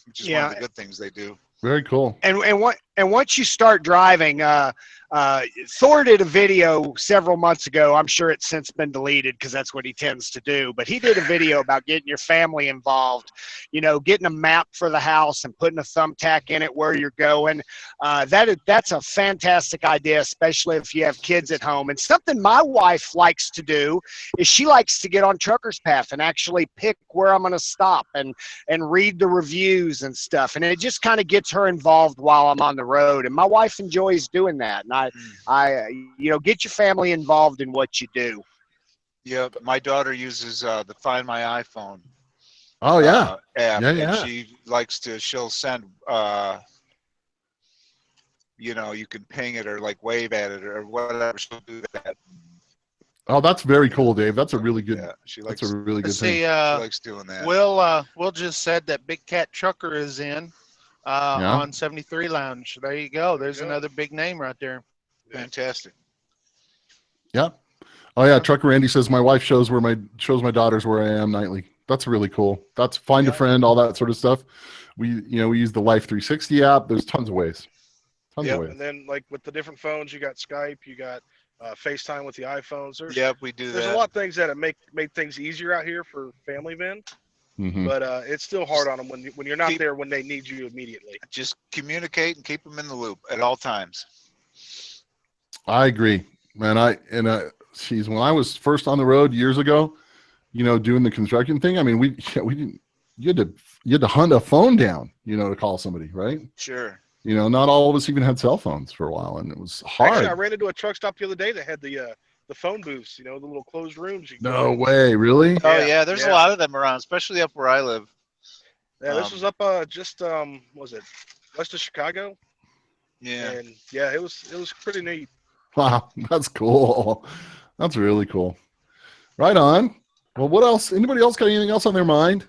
which is one of the good things they do. Very cool. And once you start driving, Thor did a video several months ago. I'm sure it's since been deleted because that's what he tends to do. But he did a video about getting your family involved, you know, getting a map for the house and putting a thumbtack in it where you're going. That's a fantastic idea, especially if you have kids at home. And something my wife likes to do is she likes to get on Trucker's Path and actually pick where I'm going to stop and read the reviews and stuff. And it just kind of gets her involved while I'm on the road. And my wife enjoys doing that. And I get your family involved in what you do. Yeah, my daughter uses the Find My iPhone Oh yeah, app, yeah, and yeah. she'll send, you can ping it or like wave at it or whatever. She'll do that. Oh, that's very cool, Dave. That's a really good. Yeah, she That's likes. a really good thing. See, She likes doing that. Will just said that Big Cat Trucker is in Yeah. on 73 Lounge. There you go. There's go. another big name right there. Fantastic. Yeah. Oh yeah, Trucker Randy says my wife shows my daughters where I am nightly. That's really cool. That's find a friend, all that sort of stuff. We use the Life 360 app. There's tons of ways. Tons of ways. And then like with the different phones, you got Skype, you got FaceTime with the iPhones. Yep, we do that. There's a lot of things that have made things easier out here for family men, Mhm. but it's still hard on them when you're not there when they need you immediately. Just communicate and keep them in the loop at all times. I agree, man. When I was first on the road years ago, doing the construction thing. I mean, we didn't. You had to hunt a phone down, to call somebody, right? Sure. Not all of us even had cell phones for a while, and it was hard. Actually, I ran into a truck stop the other day that had the phone booths, the little closed rooms. No way, really? Oh yeah, there's a lot of them around, especially up where I live. Yeah, this was up just was it west of Chicago? Yeah. And yeah, it was pretty neat. Wow, that's cool. That's really cool. Right on. Well, what else? Anybody else got anything else on their mind?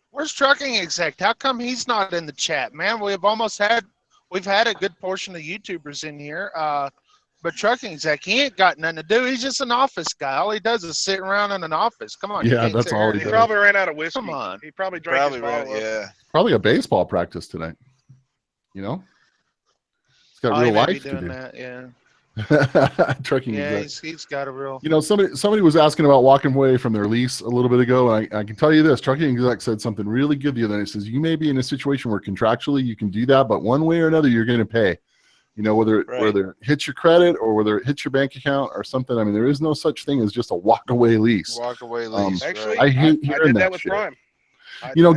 Where's Trucking Exec? How come he's not in the chat, man? We've had a good portion of YouTubers in here, but Trucking Exec, he ain't got nothing to do. He's just an office guy. All he does is sit around in an office. Come on. Yeah, that's all he He does. probably ran out of whiskey. Come on. He probably drank his bottle up. Yeah. Probably a baseball practice tonight. He's got real He may be life to doing do. that, yeah. Trucking Yeah, Exec. he's got a real. Somebody was asking about walking away from their lease a little bit ago, and I can tell you this: Trucking Exec said something really good the other night. It says you may be in a situation where contractually you can do that, but one way or another you're going to pay. Whether it hits your credit or whether it hits your bank account or something. I mean, there is no such thing as just a walk away lease. Walk away lease. Actually, I hate I hearing did that that with shit. Prime.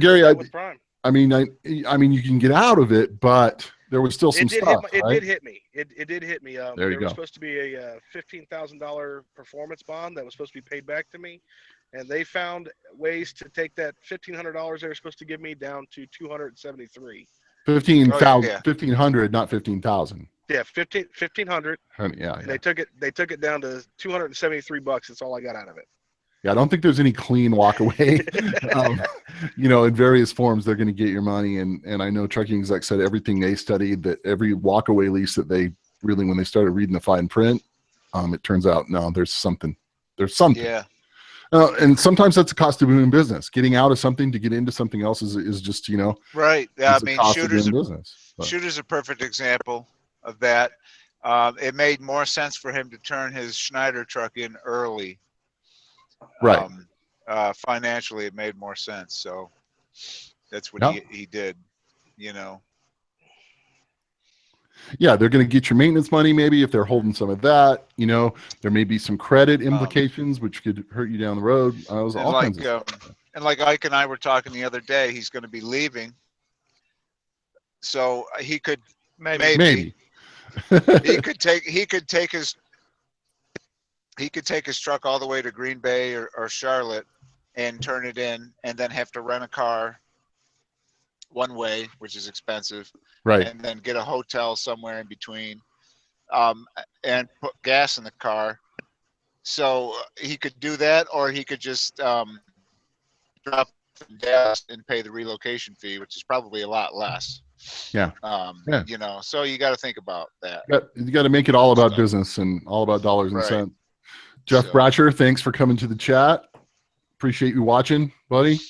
Gary, with Prime. I mean, you can get out of it, but there was still some stuff. It right? did hit me. It did hit me. There you there go. was supposed to be a $15,000 performance bond that was supposed to be paid back to me, and they found ways to take that $1,500 they were supposed to give me down to $273. 1,500, not 15,000. Yeah, 1,500. Yeah. And they took it down to $273. That's all I got out of it. Yeah, I don't think there's any clean walk away. In various forms, they're going to get your money. And I know Trucking Exec said everything they studied, that every walk away lease that they really, when they started reading the fine print, it turns out, no, there's something. Yeah. And sometimes that's the cost of doing business. Getting out of something to get into something else is just, Right. Yeah, I it's the mean, cost of doing business. But- Shooter's a perfect example of that. It made more sense for him to turn his Schneider truck in early. Right. Financially, it made more sense. So that's what he did, Yeah, they're going to get your maintenance money maybe if they're holding some of that. There may be some credit implications which could hurt you down the road. All kinds of stuff. And like Ike and I were talking the other day, he's going to be leaving, so he could maybe. he could take his truck all the way to Green Bay or Charlotte and turn it in, and then have to rent a car one way, which is expensive, right? And then get a hotel somewhere in between, and put gas in the car. So he could do that, or he could just drop gas and pay the relocation fee, which is probably a lot less. Yeah. So you got to think about that. You got to make it all about business and all about dollars and cents. Jeff Bratcher, thanks for coming to the chat. Appreciate you watching, buddy.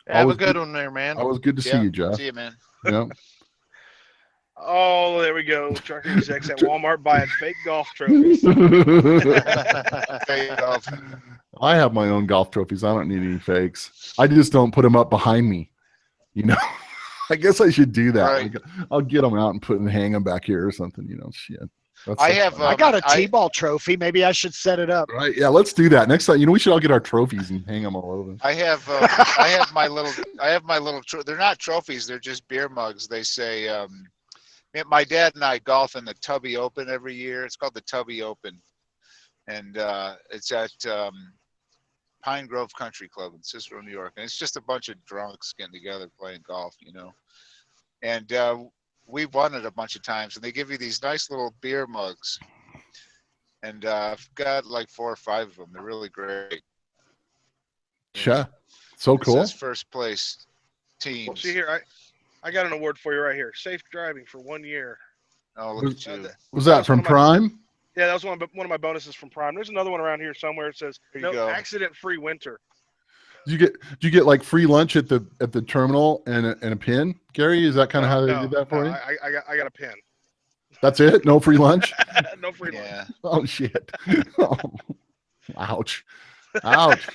Have a good one there, man. Always good to see you, Jeff. See you, man. Yeah. Oh, there we go. Trucking Execs at Walmart buying fake golf trophies. I have my own golf trophies. I don't need any fakes. I just don't put them up behind me. I guess I should do that. Right. I'll get them out and hang them back here or something. Shit. I got a T-ball trophy. Maybe I should set it up. Right. Yeah. Let's do that next time. We should all get our trophies and hang them all over. I have my little. They're not trophies. They're just beer mugs. They say. My dad and I golf in the Tubby Open every year. It's called the Tubby Open, and it's at Pine Grove Country Club in Cicero, New York, and it's just a bunch of drunks getting together playing golf, you know. And we've won it a bunch of times, and they give you these nice little beer mugs, and I've got like 4 or 5 of them. They're really great. Yeah, so It cool. says first place teams. Well, see here, I got an award for you right here. Safe driving for 1 year. Oh, look at you. Was that from Prime? Yeah, that was one of my bonuses from Prime. There's another one around here somewhere. It says Here you no go. accident-free winter. Do you get like free lunch at the terminal and a pin, Gary? Is that kind of how they did that for you? I got a pin. That's it? No free lunch? No free lunch. Yeah. Oh shit. Oh, ouch. Ouch.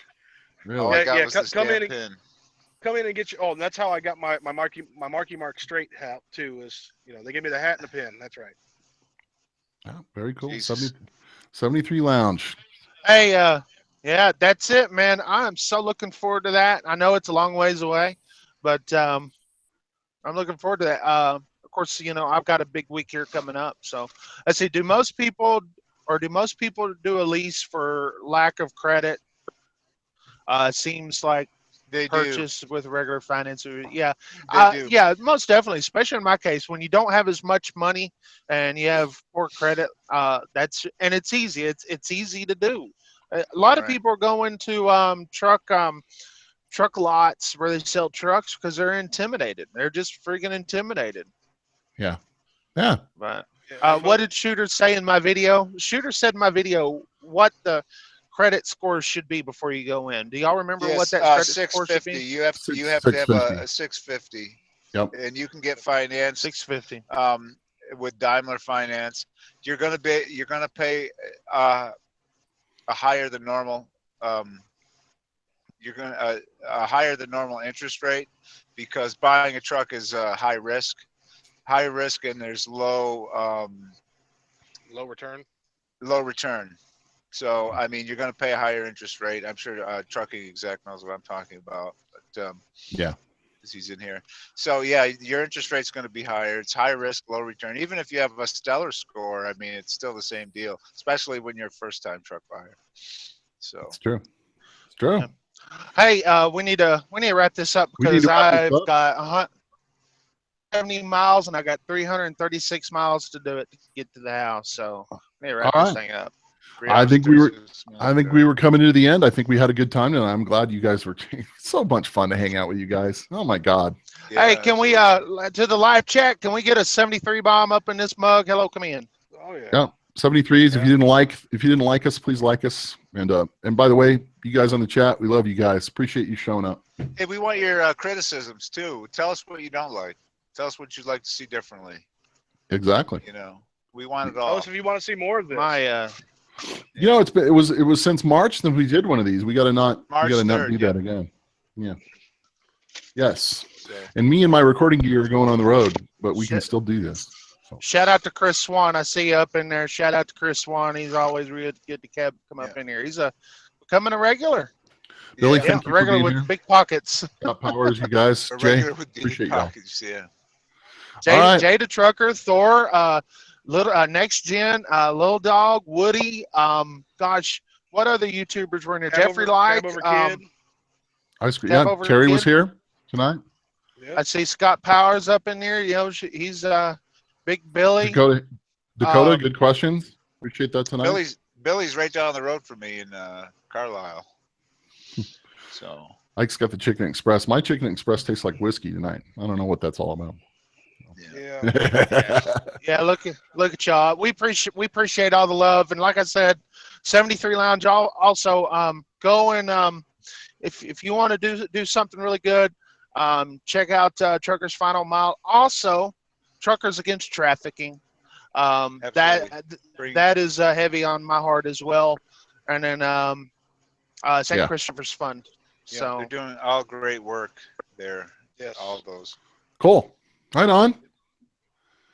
Really? All I Yeah, got yeah, was this come damn in and- pin. Come in and get you. Oh, and that's how I got my Marky Mark straight hat too. Is they gave me the hat and the pin. That's right. Oh, very cool. Jesus. 73 Lounge. Hey, yeah, that's it, man. I'm so looking forward to that. I know it's a long ways away, but I'm looking forward to that. Of course, I've got a big week here coming up. So let's see, do most people do a lease for lack of credit? Seems like They do. purchase with regular finance. Yeah. They do. Yeah, most definitely, especially in my case, when you don't have as much money and you have poor credit, it's easy. It's easy to do. A lot of Right. people are going to truck lots where they sell trucks because they're intimidated. They're just freaking intimidated. Yeah. But Yeah, what did Shooter say in my video? Shooter said in my video what the credit score should be before you go in. Do y'all remember what that credit score should 650. be? You have to have 650. a 650. Yep. And you can get financed 650. with Daimler Finance. You're gonna pay a higher than normal a higher than normal interest rate because buying a truck is high risk, and there's low low return. So I mean, you're going to pay a higher interest rate. I'm sure Trucking Exec knows what I'm talking about. But, Yeah. because he's in here. So yeah, your interest rate's going to be higher. It's high risk, low return. Even if you have a stellar score, I mean, it's still the same deal, especially when you're a first-time truck buyer. So It's true. It's true. Yeah. Hey, we need to wrap this up We need because to wrap this I've up. got 170 miles and I got 336 miles to do it to get to the house. So we need to wrap All this right. thing up. I think we were coming to the end. I think we had a good time, and I'm glad you guys were so much fun to hang out with you guys. Oh my God. Hey, can we to the live chat? Can we get a 73 bomb up in this mug? Hello, come in. Oh yeah. Yeah. 73s. Yeah. If you didn't like us, please like us. And by the way, you guys on the chat, we love you guys. Appreciate you showing up. Hey, we want your criticisms too. Tell us what you don't like. Tell us what you'd like to see differently. Exactly. We want it Tell all. us if you want to see more of this. It was since March that we did one of these. We got to not March do 3rd, that again. Yeah. Yes. So, And me and my recording gear are going on the road, but we can still do this. So. Shout out to Chris Swan. I see you up in there. Shout out to Chris Swan. He's always real good to come up in here. He's becoming a regular. Billy, yeah, thank you for regular being with here. big pockets. DAT POWER, you guys. a Jay, regular with deep appreciate y'all. pockets, yeah. Jay, All right. Jay the Trucker, Thor, little Next Gen, Lil Dog, Woody. Gosh, what other YouTubers were in there? Jeffrey Light. Kid. Terry was here tonight. Yeah. I see Scott Powers up in there. He's Big Billy. Dakota, good questions. Appreciate that tonight. Billy's right down the road from me in Carlisle. So Ike's got the Chicken Express. My Chicken Express tastes like whiskey tonight. I don't know what that's all about. Yeah. Yeah, look at y'all. We appreciate all the love, and like I said, 73 Lounge. Also, go and if you want to do something really good, check out Truckers Final Mile. Also, Truckers Against Trafficking. That is heavy on my heart as well. And then St. Christopher's Fund. yeah, So they're doing all great work there. Yes. All those. Cool. Right on.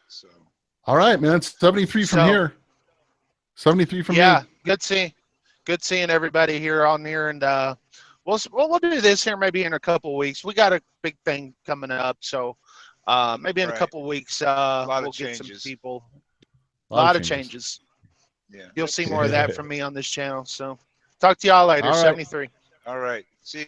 So All right, man. It's 73 from here. 73 from yeah, me. good seeing everybody here on here, and we'll do this here maybe in a couple of weeks. We got a big thing coming up, so maybe in a couple of weeks we'll get some people. A lot of changes. Yeah. You'll see more of that from me on this channel. So talk to y'all later. All right. 73. All right. See